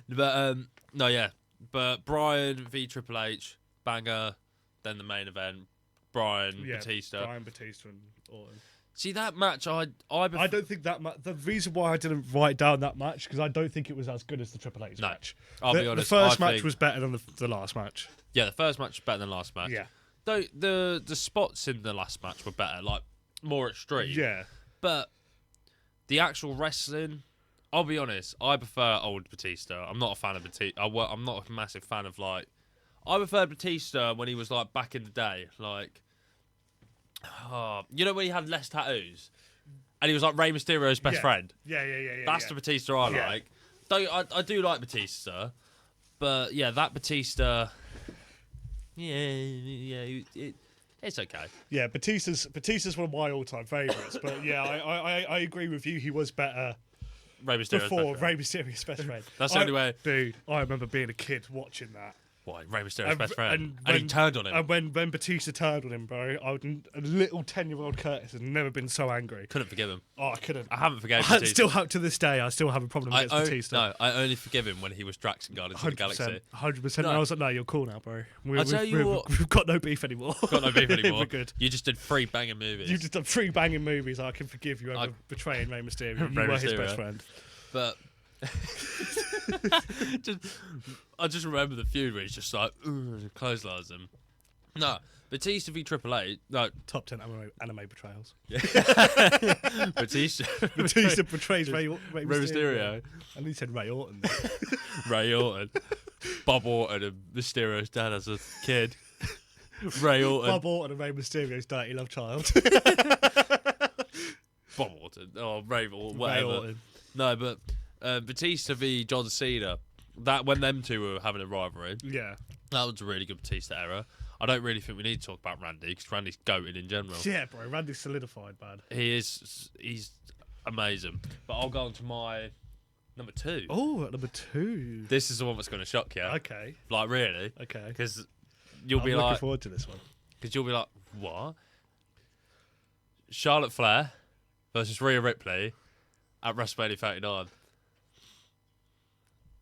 But no, yeah. But Bryan v Triple H, banger. Then the main event, Bryan Batista. Bryan Batista and Orton. See that match? I don't think that match. The reason why I didn't write down that match because I don't think it was as good as the Triple H match. I'll be honest. The first I match think- was better than the last match. Yeah, the first match was better than the last match. Yeah. Though the spots in the last match were better, like more extreme. Yeah. But the actual wrestling, I'll be honest, I prefer old Batista. I'm not a fan of Batista. I'm not a massive fan of like. I prefer Batista when he was like back in the day, like. You know when he had less tattoos, and he was like Rey Mysterio's best friend. Yeah. That's the Batista I Yeah. like. Though I do like Batista, but yeah, that Batista. Yeah, it's okay. Yeah, Batista's one of my all-time favourites. But yeah, I agree with you. He was better Rey Mysterio's before best friend. Rey Mysterio's best friend. That's the only way. Dude, I remember being a kid watching that. Why Rey Mysterio's best friend? and And he turned on him. And when Batista turned on him, bro, a little 10-year-old Curtis has never been so angry. Couldn't forgive him. Oh, I couldn't. I haven't forgiven I Batista. still have to this day. I still have a problem against Batista. No, I only forgive him when he was Drax and Guardians of the Galaxy. 100%. No. And I was like, no, you're cool now, bro. I'll tell you what- We've got no beef anymore. Got no beef anymore. We're good. You just did 3 banging movies. You just done 3 banging movies. I can forgive you over betraying Rey Mysterio. You Rey were his Mysterio. best friend. But I just remember the feud where he's just like clotheslines him. No, Batista v Triple H. No, Top 10 anime betrayals. Batista. Batista betrays Rey Mysterio. And he said Ray Orton. Ray Orton. Bob Orton and Mysterio's dad as a kid. Ray Orton. Bob Orton and Rey Mysterio's dirty love child. Bob Orton. Oh, Ray Orton. Whatever. Ray Orton. No, but Batista v John Cena. That when them two were having a rivalry. Yeah. That was a really good Batista era. I don't really think we need to talk about Randy because Randy's goated in general. Yeah, bro. Randy's solidified, man. He's amazing. But I'll go on to my number 2. Oh, number 2. This is the one that's going to shock you. Okay. Like, really? Okay. Because you'll I'm be looking like... forward to this one. Because you'll be like, what? Charlotte Flair versus Rhea Ripley at WrestleMania 39.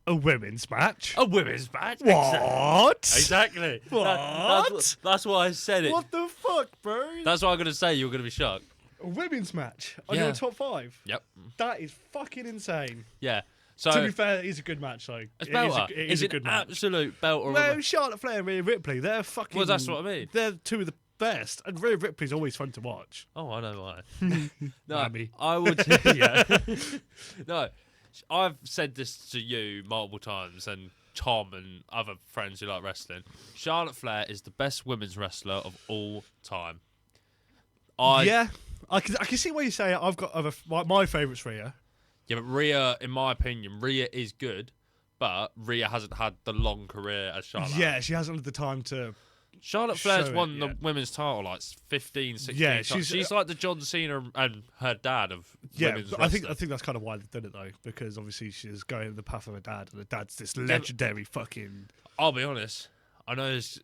A women's match? A women's match? What? Exactly. What? That's why I said it. What the fuck, bro? That's what I'm going to say. You're going to be shocked. A women's match on Yeah. your top 5? Yep. That is fucking insane. Yeah. So, To be fair, it is a good match, though. it's It is belter. a, it It's is a an good match. absolute belter. Well, Charlotte Flair and Rhea Ripley, they're fucking... Well, that's what I mean. They're two of the best. And Rhea Ripley's always fun to watch. Oh, I know why. No, Mammy. I would. Yeah. No, I've said this to you multiple times, and Tom and other friends who like wrestling. Charlotte Flair is the best women's wrestler of all time. Yeah. I can see why you say it. I've got my favourite's Rhea. Yeah, but Rhea, in my opinion, Rhea is good, but Rhea hasn't had the long career as Charlotte. Yeah, she hasn't had the time to... Charlotte Flair's show it, won yeah. the women's title like 15, 16 Yeah, times. She's like the John Cena and her dad of women's but wrestling. I think that's kind of why they've done it though, because obviously she's going the path of her dad, and her dad's this legendary fucking. I'll be honest. I know it's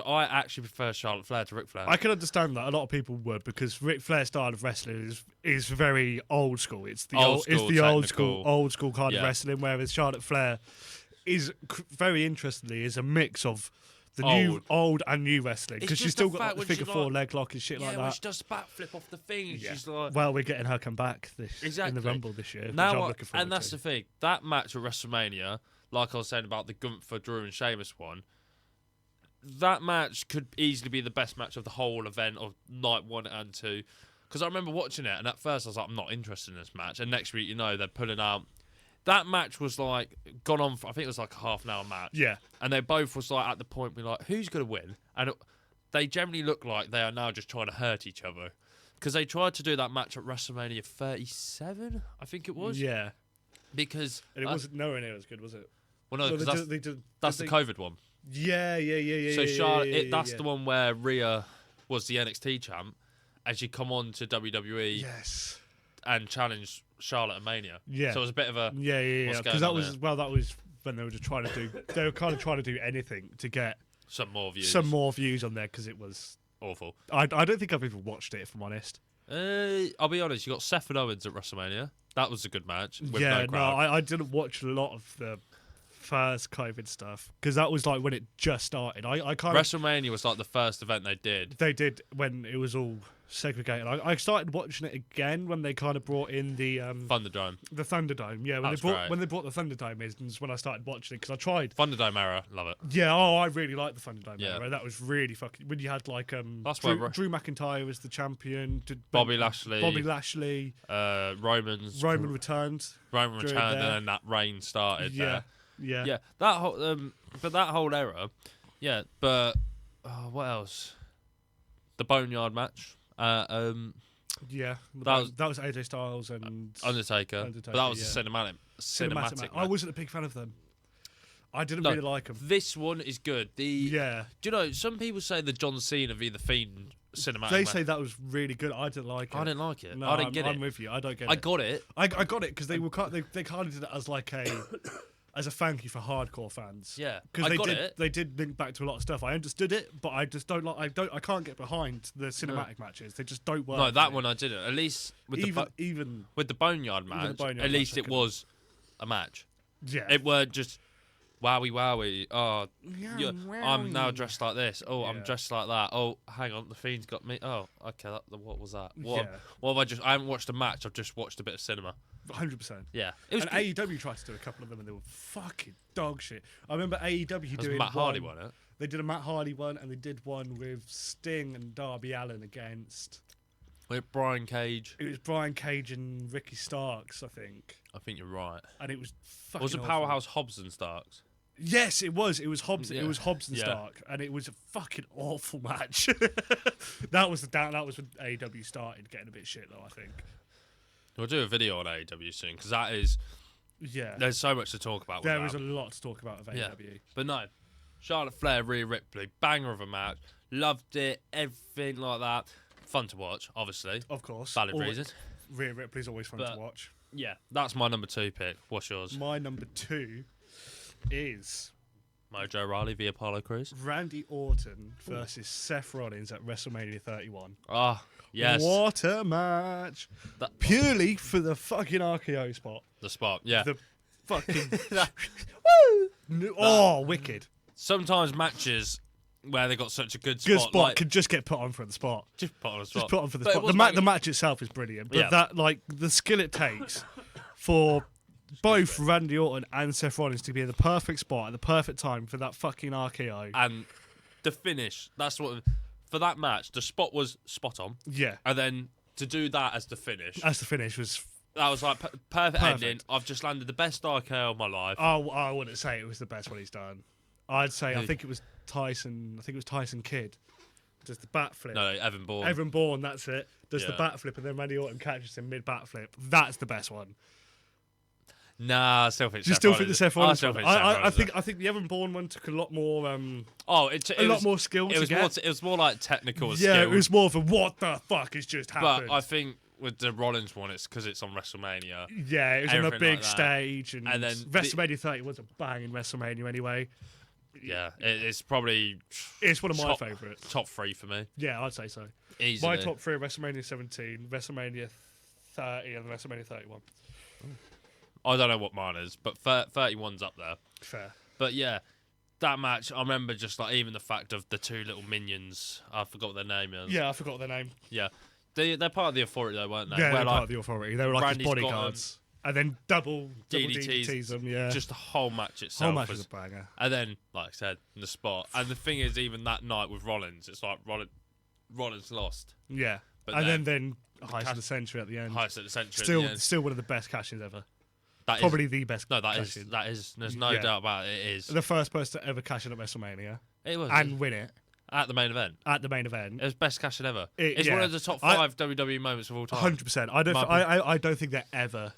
I actually prefer Charlotte Flair to Ric Flair. I can understand that a lot of people would, because Ric Flair's style of wrestling is very old school. It's the Old old school, old school kind of Yeah. wrestling, whereas Charlotte Flair is very interestingly is a mix of the old and new wrestling, because It's she's just still the got fact like, the when figure she, four like- leg lock and shit yeah, like when that. she does a backflip off the thing, Yeah. she's like... Well, we're getting her come back in Exactly. the Rumble this year. Now, which I'm looking forward and that's to. the thing. That match at WrestleMania, like I was saying about the Gunther, Drew and Sheamus one, that match could easily be the best match of the whole event of night 1 and 2. Because I remember watching it, and at first I was like, I'm not interested in this match. And next week, they're pulling out. That match was like gone on for, I think it was like a half an hour match. Yeah. And they both was like at the point being like, who's going to win? And they generally look like they are now just trying to hurt each other. Because they tried to do that match at WrestleMania 37, I think it was. Yeah. Because... And it wasn't nowhere near as good, was it? Well, no, Well, because that's the COVID one. Yeah. So Charlotte, that's yeah. the one where Rhea was the NXT champ, and she come on to WWE Yes. and challenged Charlotte at Mania. Yeah. So it was a bit of a... Yeah. what's Because going that on was that was when they were just trying to do. They were kind of trying to do anything to get some more views. some more views on there, because it was Awful. I don't think I've even watched it, if I'm honest. I'll be honest, you got Seth and Owens at WrestleMania. That was a good match. With Yeah, no crowd. I didn't watch a lot of the first COVID stuff, because that was like when it just started. I kind of WrestleMania was like the first event they did. they did when it was all segregated. I started watching it again when they kind of brought in the Thunderdome. Thunderdome. Yeah, That was when great. they brought the Thunderdome is when I started watching it, because I tried. Thunderdome era, love it. Yeah, I really liked the Thunderdome. Yeah. Era. That was really fucking. When you had like That's Drew, where- Drew McIntyre was the champion. Bobby Lashley. Roman returned. Roman during returned, there. and then that reign started Yeah, there. yeah, Yeah, that whole but that whole era, yeah. But what else? The Boneyard match. yeah. That That was AJ Styles and Undertaker. But that was yeah. a cinematic match. match. I wasn't a big fan of them. I didn't No, really like them. This one is good. Yeah, Do you know, some people say the John Cena v The Fiend cinematic they match. say that was really good. I didn't like it. I didn't like it. No, I didn't get I'm it. with you. I don't get I it. got it. I got it because they were they kind of did it as like a as a thank you for hardcore fans. Yeah, because I they got did it. they did link back to a lot of stuff. I understood it, but I just don't like. I can't get behind the cinematic matches. They just don't work. No, for that me. one I didn't. At least with even with the Boneyard the match, Boneyard at least match, I it couldn't. was a match. yeah. It weren't just wowie. Oh, Yeah, yeah, I'm now dressed like this. Oh, I'm Yeah. dressed like that. Oh, hang on, the Fiend's got me. Oh, okay, what was that? What? Yeah. What have I just? I haven't watched a match. I've just watched a bit of cinema. 100%. Yeah, it was. And AEW tried to do a couple of them, and they were fucking dog shit. I remember AEW That was doing Matt Hardy one. won it. They did a Matt Hardy one, and they did one with Sting and Darby Allin against. With Brian Cage. It was Brian Cage and Ricky Starks, I think. I think you're right. And it was fucking. Was it awful. Powerhouse Hobbs and Starks? Yes, it was. It was Hobbs. Yeah. It was Hobbs and Yeah. Stark, and it was a fucking awful match. That was when AEW started getting a bit shit, though. I think. We'll do a video on AEW soon because that is. Yeah. There's so much to talk about. There with is that. a lot to talk about with Yeah. AEW. But no, Charlotte Flair, Rhea Ripley, banger of a match. Loved it, everything like that. Fun to watch, obviously. Of course. Valid reasons. Rhea Ripley's always fun to watch. Yeah, that's my number 2 pick. What's yours? My number 2 is Mojo Rawley via Apollo Crews. Randy Orton versus Seth Rollins at WrestleMania 31. Ah, yes. What a match! That- Purely for the fucking RKO spot. The spot, yeah. The fucking That- woo! Oh, wicked! Sometimes matches where they got such a good Good spot, spot like, could just get put on for the spot. just put on a spot. Just put on for the But it spot. was The match itself is brilliant, but Yeah. that the skill it takes for both Randy Orton and Seth Rollins to be in the perfect spot at the perfect time for that fucking RKO. And the finish, that's what for that match. The spot was spot on, Yeah, and then to do that as the finish, as the finish was. that was like perfect ending. Perfect. I've just landed the best RKO of my life. I wouldn't say it was the best one he's done. I'd say I Who? think it was Tyson. I think it was Tyson Kidd. Does the bat flip? No, Evan Bourne. Evan Bourne, that's it. Does the Yeah. bat flip and then Randy Orton catches him mid bat flip. That's the best one. Nah, I still think. Do you still think the Seth Rollins still one? think Seth I Rollins. think the Evan Bourne one took a lot more It a lot was, more skill It to was get. more. It was more like technical. Yeah, skill. it was more of a what the fuck has just happened. But I think with the Rollins one, it's because it's on WrestleMania. yeah, it was on a everything big like that. stage, and And then WrestleMania 30 was a banging WrestleMania anyway. Yeah, it's probably It's one of my Top- favourites. top 3 for me. Yeah, I'd say so. Easily. My top 3 are WrestleMania 17, WrestleMania 30, and WrestleMania 31. I don't know what mine is, but 31's up there. Fair. But yeah, that match, I remember just like even the fact of the 2 little minions. I forgot what their name is. Yeah, I forgot their name. Yeah. They're part of the Authority though, weren't they? Yeah, Where, they're part of the authority. They were like Randy's his got bodyguards. And then double DDTs, DDTs them, yeah. just the whole match itself. whole match was a banger. And then, like I said, in the spot. And the thing is, even that night with Rollins, it's like Rollins lost. Yeah. But and then highest cash- of the century at the end. Highest at the century. Still, at the end. still one of the best cash-ins ever. That is- Probably the best. no, cash in. that is. There's no Yeah. doubt about it. It is. The first person to ever cash in at WrestleMania It was and win it at the main event. at the main event. It was best cash in ever. yeah. It's one of the top 5 WWE moments of all time. 100%. I don't. Might be- I don't think they're ever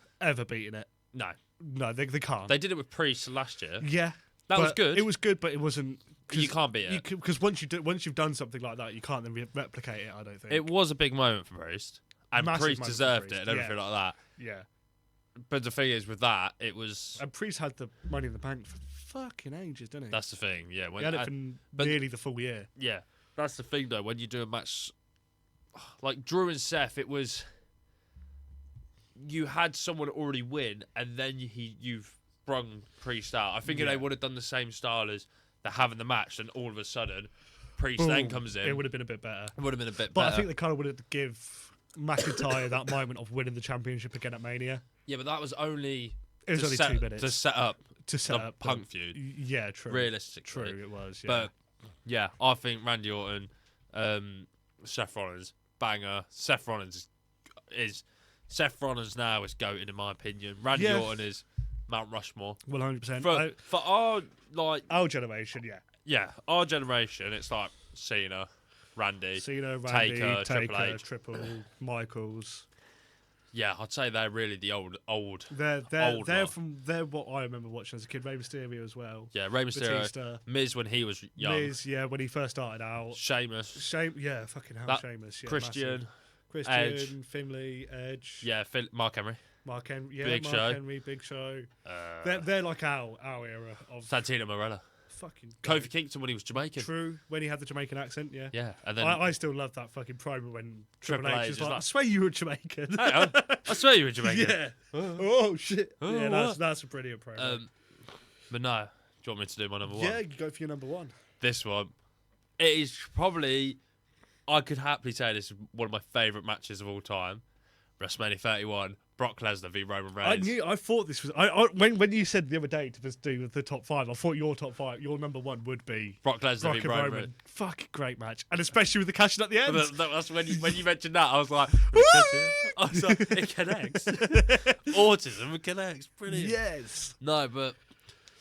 beating it. No, No, they can't. they did it with Priest last year. yeah, That was but good. It was good, but it wasn't. You can't beat it. Because once you've done something like that, you can't then replicate it. I don't think. It was a big moment for Priest, and Massive Priest moment for deserved Priest, it and everything yeah. like that. Yeah. But the thing is, with that, it was. And Priest had the Money in the Bank for fucking ages, didn't he? That's the thing. Yeah, when, he had it for but- nearly the full year. yeah, that's the thing though. When you do a match like Drew and Seth, it was you had someone already win, and then you've brung Priest out. I think if Yeah. they would have done the same style as they have in the match, then all of a sudden Priest Boom. then comes in. It would have been a bit better. It would have been a bit But better. I think they kind of wanted to give McIntyre that moment of winning the championship again at Mania. Yeah, but that was only It was to only set, 2 minutes to set up to set the up Punk feud. Yeah, true. Realistically, True, it was. Yeah. But yeah, I think Randy Orton, Seth Rollins, banger. Seth Rollins is Seth Rollins now is goated in my opinion. Randy Yeah. Orton is Mount Rushmore 100%. for our Our generation, yeah. our generation. It's like Cena, Randy. Cena, Randy, Taker, Taker, Triple H. Triple, Michaels. Yeah, I'd say they're really the old. They're Old lot. they're what I remember watching as a kid. Rey Mysterio as well. Yeah, Rey Mysterio, Batista, Miz when he was young, Miz, yeah, when he first started out. Sheamus, Yeah, fucking hell, That- Sheamus. Yeah, Christian, massive. Christian, Edge. Finley, Edge. yeah, Mark Henry, Mark Henry, Big Mark Show. Henry, Big Show. They're like our era of Santino Marella, fucking Kofi Kingston when he was Jamaican. True, when he had the Jamaican accent, yeah. Yeah, and then I still love that fucking promo when Triple H is like, I like- swear you were Jamaican. Hang on, I swear you were Jamaican. yeah. Oh shit. Oh, yeah, what? that's a brilliant promo. But no, do you want me to do my number one? Yeah, you go for your number one. This one, it is probably, I could happily say this is one of my favourite matches of all time. WrestleMania 31, Brock Lesnar v Roman I Reigns. I thought this was. When you said the other day to just do the top 5, I thought your top 5, your number 1 would be Brock Lesnar Brock v and Roman. Roman. Fucking great match, and especially with the cash in at the end. That's when you mentioned that, I was like, it connects. Autism connects. Brilliant. Yes. No, but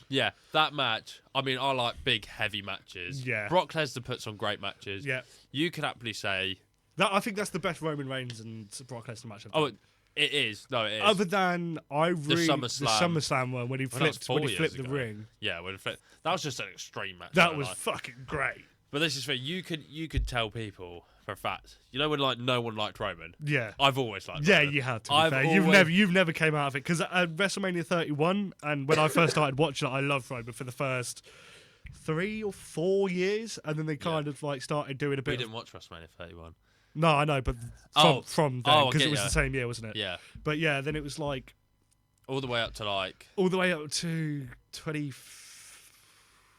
yeah, that match. I mean, I like big, heavy matches. Yeah. Brock Lesnar puts on great matches. Yeah. You could happily say, I think that's the best Roman Reigns and Brock Lesnar match I've oh, done. it is. No, it is. Other than the SummerSlam. SummerSlam one when he Well, that was flipped 4 when he years flipped the ago. ring. Yeah, that was just an extreme match. That I was like. fucking great. But this is fair. You could tell people for a fact. You know when like no one liked Roman. Yeah. I've always liked. Yeah, Roman. you had to. Be I've fair. always- You've never came out of it because at WrestleMania 31, and when I first started watching it, I loved Roman for the first 3 or 4 years, and then they kind of like started doing a We bit. didn't watch WrestleMania 31. No, I know, but from then I because get it was ya. the same year, wasn't it? Yeah, But yeah, then it was like all the way up to like all the way up to 20.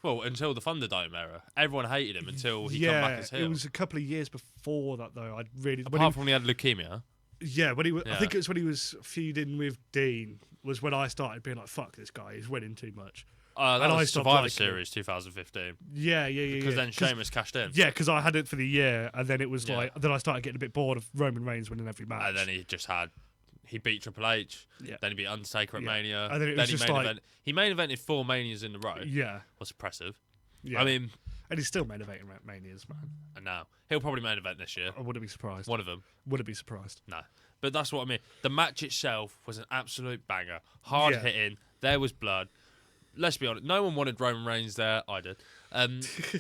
until the Thunderdome era. Everyone hated him until he yeah, come back as heel. it was a couple of years before that though. I really Apart from when he had leukemia. when he was, I Yeah. think it was when he was feuding with Dean was when I started being like, "Fuck this guy, he's winning too much." That And I was stopped Survivor liking Series 2015. Yeah. Because then Cause, Sheamus cashed in. yeah, because I had it for the year, and then it was Yeah. like, then I started getting a bit bored of Roman Reigns winning every match. And then he beat Triple H. Yeah. Then he beat Undertaker at Yeah. Mania. And then it was just like- he main evented 4 Manias in a row. yeah, Was impressive. yeah. I mean, and he's still main eventing Manias, man. and now he'll probably main event this year. I wouldn't be surprised. One of them. Wouldn't be surprised. No. But that's what I mean. The match itself was an absolute banger. Hard Yeah. hitting. There was blood. Let's be honest. No one wanted Roman Reigns there. I did.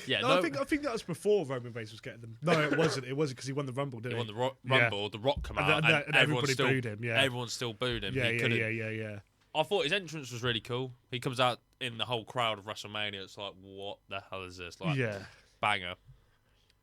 Yeah. No, I think that was before Roman Reigns was getting them. No, it wasn't. It wasn't because he won the Rumble, didn't he he? won the Yeah. Rumble. The Rock come And out, that- and everyone everybody still booed him, yeah. Everyone still booed him. Yeah, He yeah, couldn't- yeah. I thought his entrance was really cool. He comes out in the whole crowd of WrestleMania. It's like, what the hell is this? Like, Yeah. banger.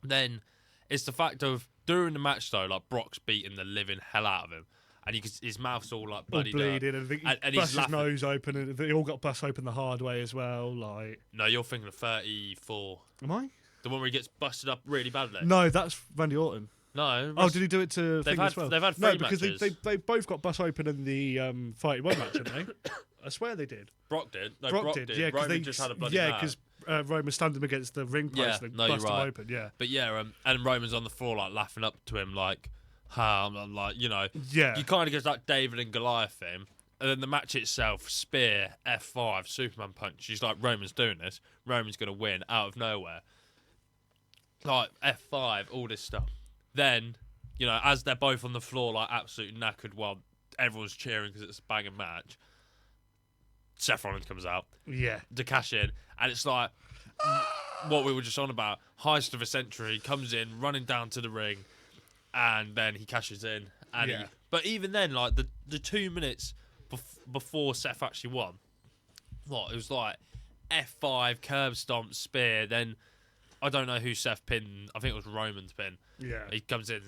Then it's the fact of during the match though, like Brock's beating the living hell out of him, and his mouth's all like All bloodied up. bleeding, and he And he's bust his laughing. nose open, and they all got bust open the hard way as well. Like, No, you're thinking of 34, am I? the one where he gets busted up really badly. No, that's Randy Orton. No. Oh, did he do it to They've Thing had- as well? they've had no, 3 because matches. they both got bust open in the Fighting One match, didn't they? I swear they did. Brock did. No, Brock did. Yeah, because Roman they just had a bloody yeah, match. because Roman stabbed him against the ring post Yeah, and no, you're bust him right. open. Yeah, But yeah, and Roman's on the floor like laughing up to him like, I'm like, you know, yeah, you kind of get that David and Goliath thing. And then the match itself, spear, F5, Superman punch. She's like, Roman's doing this. Roman's going to win out of nowhere. Like, F5, all this stuff. Then, you know, as they're both on the floor, like, absolutely knackered while everyone's cheering because it's a banging match, Seth Rollins comes out yeah. to cash in. And it's like, what we were just on about. Heist of a century, comes in, running down to the ring, and then he cashes in. And Yeah. but even then, like, the 2 minutes before Seth actually won, it was like F5, curb stomp, spear, then I don't know who Seth pinned. I think it was Roman's pin. Yeah. He comes in.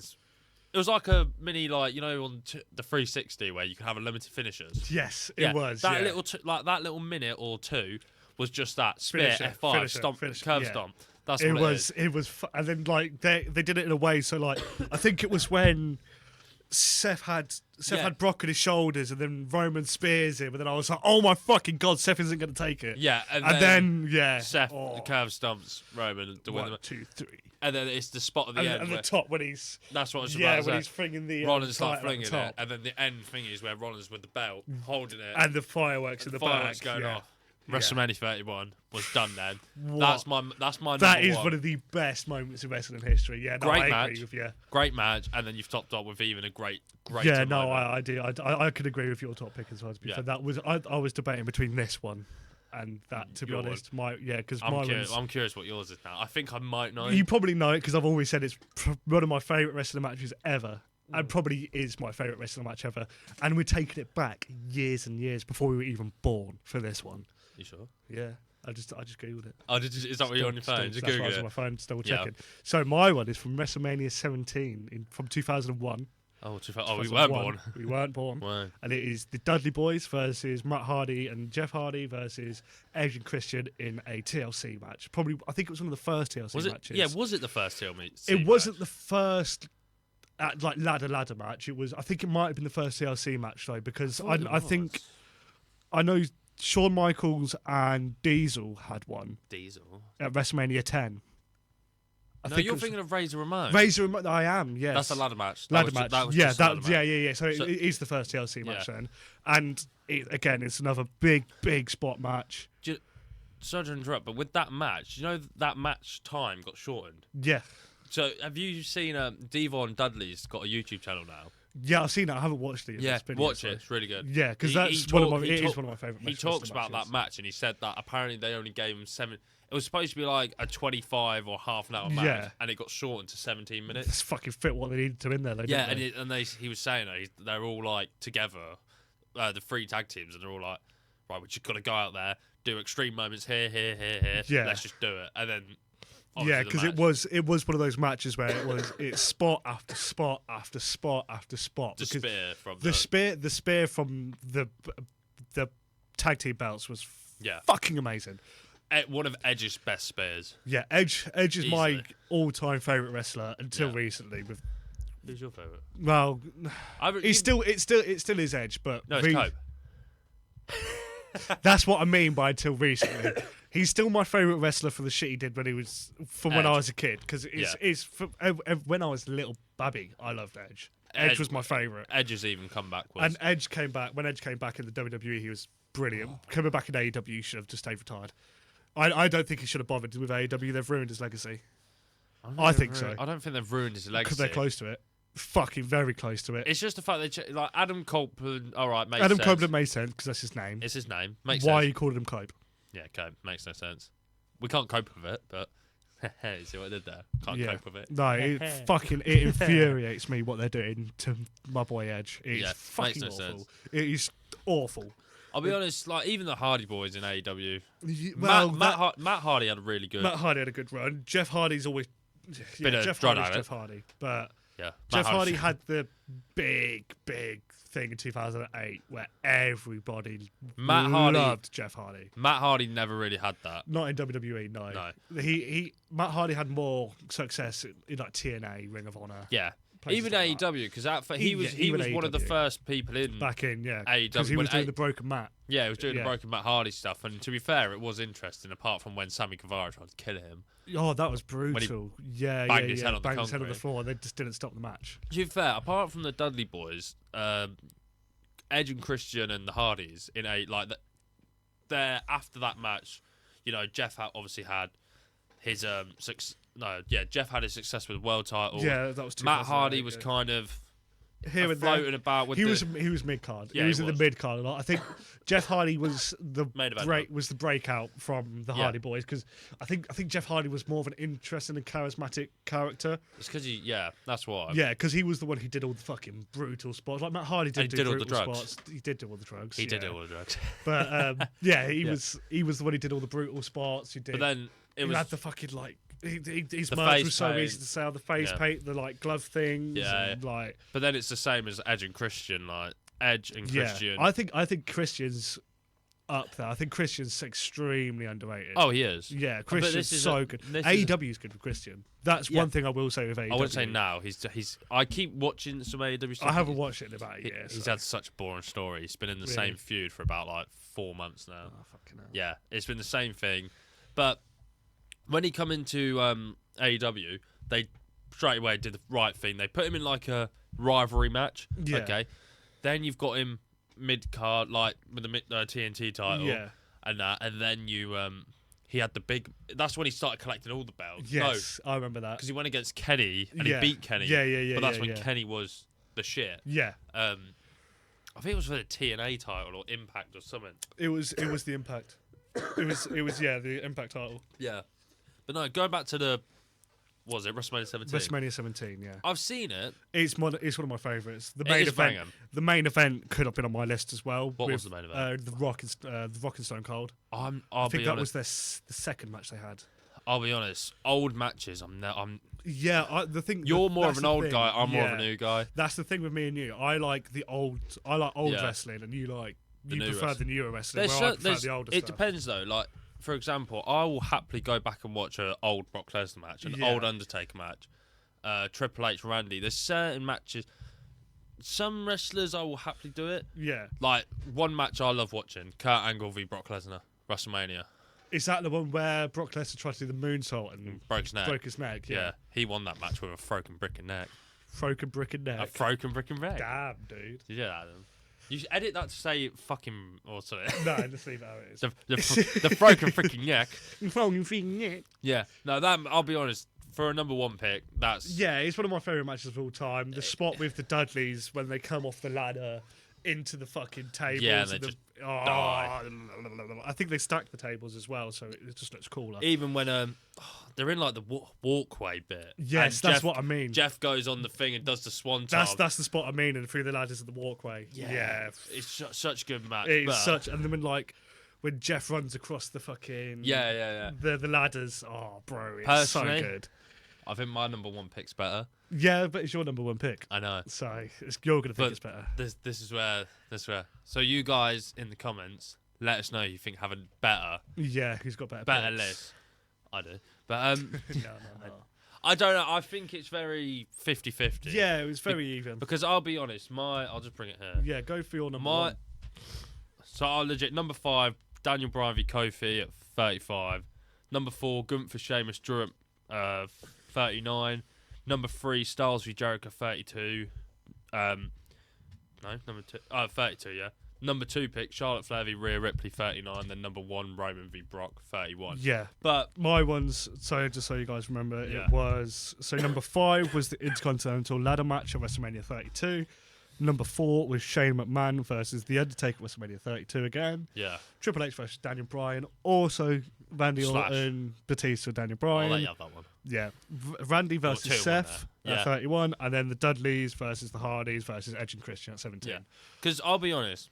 It was like a mini, like, you know, on the 360 where you can have a limited finishers. Yes, it was. That yeah. little, that little minute or two was just that spear, Finish it, F5, finish it, stomp, finish it, curb yeah. stomp. That's It what was. it is. It was. And then like they did it in a way. So like I think it was when Seth had Brock on his shoulders, and then Roman spears him, and then I was like, oh my fucking god, Seth isn't going to take it. Yeah, And then yeah, Seth oh, curb stomps Roman to win the 1, 2, 3. and then it's the spot at the end And where the top when he's that's what I was yeah about when to he's say. flinging the Rollins like title at the flinging top. it, and then the end thing is where Rollins with the belt holding it, and the fireworks in the the fireworks back going yeah. off. WrestleMania 31 was done then. What? That's my That number is one. one of the best moments in wrestling history. Yeah, no, Great I match. agree with you. Great match, and then you've topped up with even a great Yeah, no, moment. I do. I could agree with your top pick as well. To be Yeah. fair, that was I was debating between this one and that. To be Your honest, because I'm curious what yours is now. I think I might know. you probably know it because I've always said it's one of my favourite wrestling matches ever, and probably is my favourite wrestling match ever. And we're taking it back years and years before we were even born for this one. You sure? Yeah, I just googled it. Oh, is that what you're on your phone? Just That's why I Google was on it. my phone, just double Yeah. checking. So my one is from WrestleMania 17 from 2001. Oh, we 2001. weren't born. We weren't born. Wow. And it is the Dudley Boys versus Matt Hardy and Jeff Hardy versus Edge and Christian in a TLC match. Probably, I think it was one of the first TLC Was it? matches. Yeah, was it the first TLC? It wasn't the first like ladder match. It was. I think it might have been the first TLC match though, because I think I know Shawn Michaels and Diesel had one. Diesel at WrestleMania 10. No, you're thinking of Razor Ramon. Razor Ramon, I am, yes. That's a ladder match. Ladder match. That was yeah, just a ladder match. yeah. So it is the first TLC match then. And again, it's another big spot match. Sorry to interrupt, but with that match, you know that match time got shortened? Yeah. So have you seen Devon Dudley's got a YouTube channel now? Yeah, I've seen it. I haven't watched it. Yeah, watch it. It's really good. Yeah, because that's one of my favourite matches. He talks about that match, and he said that apparently they only gave him 7... It was supposed to be like a 25 or half an hour match, and it got shortened to 17 minutes. It's fucking fit what they needed to in there, though. Yeah, he was saying they're all like together, the 3 tag teams, and they're all like, right, we just got to go out there, do extreme moments here. Yeah. Let's just do it, and then. Yeah, because it was one of those matches where it's spot after spot after spot after spot. The spear from the spear from the tag team belts was fucking amazing. One of Edge's best spears. Yeah, Edge is my all-time favorite wrestler until recently. Who's your favorite? Well, it still is Edge, but no, it's Cope. That's what I mean by until recently. He's still my favourite wrestler for the shit he did when I was a kid. Because when I was a little babby, I loved Edge. Edge was my favourite. Edge has even come back. And Edge came back. When Edge came back in the WWE, he was brilliant. Coming back in AEW, he should have just stayed retired. I don't think he should have bothered with AEW. They've ruined his legacy. I think so. I don't think they've ruined his legacy. Because they're close to it. Fucking very close to it. It's just the fact that like Adam Copeland, all right, makes Adam sense. Copeland made sense because that's his name. It's his name. Makes Why sense. you called him Cope? Yeah, Cope makes no sense. We can't cope with it, but see what I did there? Can't cope with it. No, it infuriates me what they're doing to my boy Edge. It's fucking awful. Sense. It is awful. I'll be honest, like even the Hardy Boys in AEW. Well, Matt Hardy had a really good. Matt Hardy had a good run. Jeff Hardy's always Jeff Hardy, but Jeff Hardy had the big thing in 2008 where everybody loved Jeff Hardy. Matt Hardy never really had that. Not in WWE, no. Matt Hardy had more success in like TNA, Ring of Honor. Yeah. Even like AEW, because he was one of the first people in back in, AEW because he was doing the broken Matt. Yeah, he was doing the broken Matt Hardy stuff, and to be fair, it was interesting. Apart from when Sammy Guevara tried to kill him. Oh, that was brutal. Banged his head on the floor, and they just didn't stop the match. To be fair, apart from the Dudley Boys, Edge and Christian and the Hardys there after that match, Jeff obviously had his Jeff had his success with the world title. Yeah, that was too Matt Hardy was kind of floating about with he was mid card. Yeah, he was in the mid card a lot. I think Jeff Hardy was the breakout from the Hardy Boys because I think Jeff Hardy was more of an interesting and charismatic character. It's because that's why. Yeah, because he was the one who did all the fucking brutal spots. Like Matt Hardy did all the drugs. Spots. He did do all the drugs. He did do all the drugs. But he was the one who did all the brutal spots. But then he had the fucking like. His merch was so easy to sell. The face paint, the like glove things. Yeah. But then it's the same as Edge and Christian. Like Edge and Christian. I think Christian's up there. I think Christian's extremely underrated. Oh, he is. Yeah, Christian's so good. AEW is good with Christian. That's one thing I will say with AEW. I wouldn't say now. He's. I keep watching some AEW stuff. I haven't watched it in about a year. He's had such a boring story. He's been in the same feud for about like 4 months now. Oh, fucking hell. Yeah, it's been the same thing, but. When he come into AEW, they straight away did the right thing. They put him in like a rivalry match. Yeah. Okay. Then you've got him mid card, like with the TNT title. Yeah. And that, and then he had the big. That's when he started collecting all the belts. Yes, I remember that because he went against Kenny and he beat Kenny. Yeah. But that's when Kenny was the shit. Yeah. I think it was for the TNA title or Impact or something. It was the Impact. It was the Impact title. Yeah. But no, going back to WrestleMania 17? WrestleMania 17, yeah. I've seen it. It's one of my favourites. The main event could have been on my list as well. What was the main event? The Rock and Stone Cold. I think that was the second match they had. I'll be honest. Old matches. The thing. You're more of an old guy. I'm more of a new guy. That's the thing with me and you. I like old wrestling, and you prefer the newer wrestling. I prefer the older stuff. It depends though. Like. For example, I will happily go back and watch an old Brock Lesnar match, an old Undertaker match, Triple H, Randy. There's certain matches. Some wrestlers I will happily do it. Yeah. Like one match I love watching: Kurt Angle v Brock Lesnar, WrestleMania. Is that the one where Brock Lesnar tried to do the moonsault and Broke his neck. broke his neck? Yeah. Yeah. He won that match with a broken brick and neck. Broken brick and neck. A broken brick and neck. Damn, dude. Did you hear that, Adam? You should edit that to say fucking or something. No, just leave it how it is. the broken freaking neck. Yeah, Yeah. No, that I'll be honest. For a number one pick, that's it's one of my favourite matches of all time. The spot with the Dudleys when they come off the ladder into the fucking tables. Yeah, and they just die. I think they stack the tables as well, so it just looks cooler. even when they're in like the walkway bit. Yes, and that's what I mean. Jeff goes on the thing and does the swanton. That's the spot I mean, and through the ladders of the walkway. Yeah, It's such a good match. it's but- such. And then when Jeff runs across the fucking Yeah. the ladders. Oh, bro, it's Personally, so good. I think my number one pick's better. Yeah, but it's your number one pick, I know. so you're gonna think But it's better. This is where. So you guys in the comments, let us know who you think have a better Yeah, who's got better picks? list. I do. But No. I don't know. I think it's very 50-50. Yeah, it was very even. Because I'll be honest, I'll just bring it here. Yeah, go for your number one. So I'll legit number 5, Daniel Bryan v Kofi at 35. Number 4, Gunther Sheamus Drew at 39. Number 3, Styles v Jericho 32. No, number 2. 32. Yeah. Number 2 pick, Charlotte Flair v Rhea Ripley 39. Then number 1, Roman v Brock 31. Yeah, But my ones. So just so you guys remember, Yeah. it was number 5 was the Intercontinental Ladder match at WrestleMania 32. Number 4 was Shane McMahon versus The Undertaker at WrestleMania 32 again. yeah, Triple H versus Daniel Bryan. Also Randy Slash. Orton, Batista, Daniel I'll let Bryan. you have that one. Yeah, Randy versus 2-1 Seth there. at Yeah. 31, and then the Dudleys versus the Hardys versus Edge and Christian at 17. Yeah. Because I'll be honest,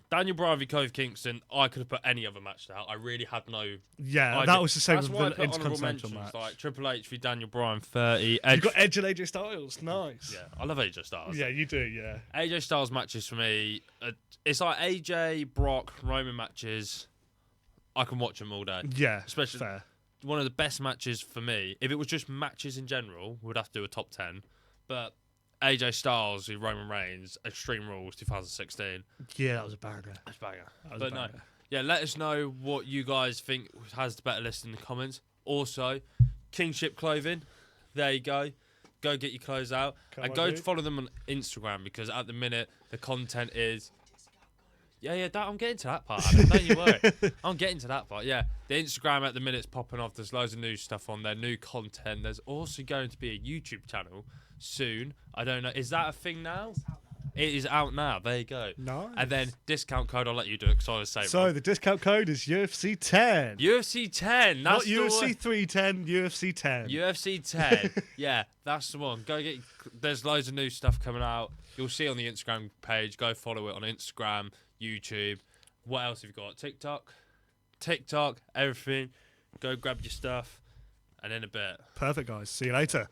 Daniel Bryan v Kofi Kingston, I could have put any other match out. I really had no. Yeah, that was the same That's with why I the put honourable Intercontinental mentions, match. like Triple H v Daniel Bryan 30. You Edge. got Edge and AJ Styles. Nice. Yeah, I love AJ Styles. Yeah, you do. Yeah. AJ Styles matches for me, it's like AJ, Brock, Roman matches. I can watch them all day. Yeah. Especially fair. one of the best matches for me. If it was just matches in general, we'd have to do a top 10. But AJ Styles v Roman Reigns, Extreme Rules 2016. Yeah, that was a banger. That's banger. That was But a no, banger. yeah, let us know what you guys think has the better list in the comments. Also, Kingship Clothing, there you go. Go get your clothes out. Come And on, go dude. follow them on Instagram because at the minute, the content is... Yeah, I'm getting to that part, Adam. Don't you worry. I'm getting to that part, yeah. The Instagram at the minute's popping off. There's loads of new stuff on there, new content. There's also going to be a YouTube channel soon. I don't know. Is that a thing now? It is out now. There you go. Nice. And then discount code, I'll let you do it because I was saying So the discount code is UFC 10. UFC 10. Not That's the UFC one. 310, UFC 10. UFC 10. Yeah, that's the one. Go get. There's loads of new stuff coming out. You'll see on the Instagram page. Go follow it on Instagram, YouTube. What else have you got? TikTok, everything. Go grab your stuff, and in a bit. Perfect, guys. See you later.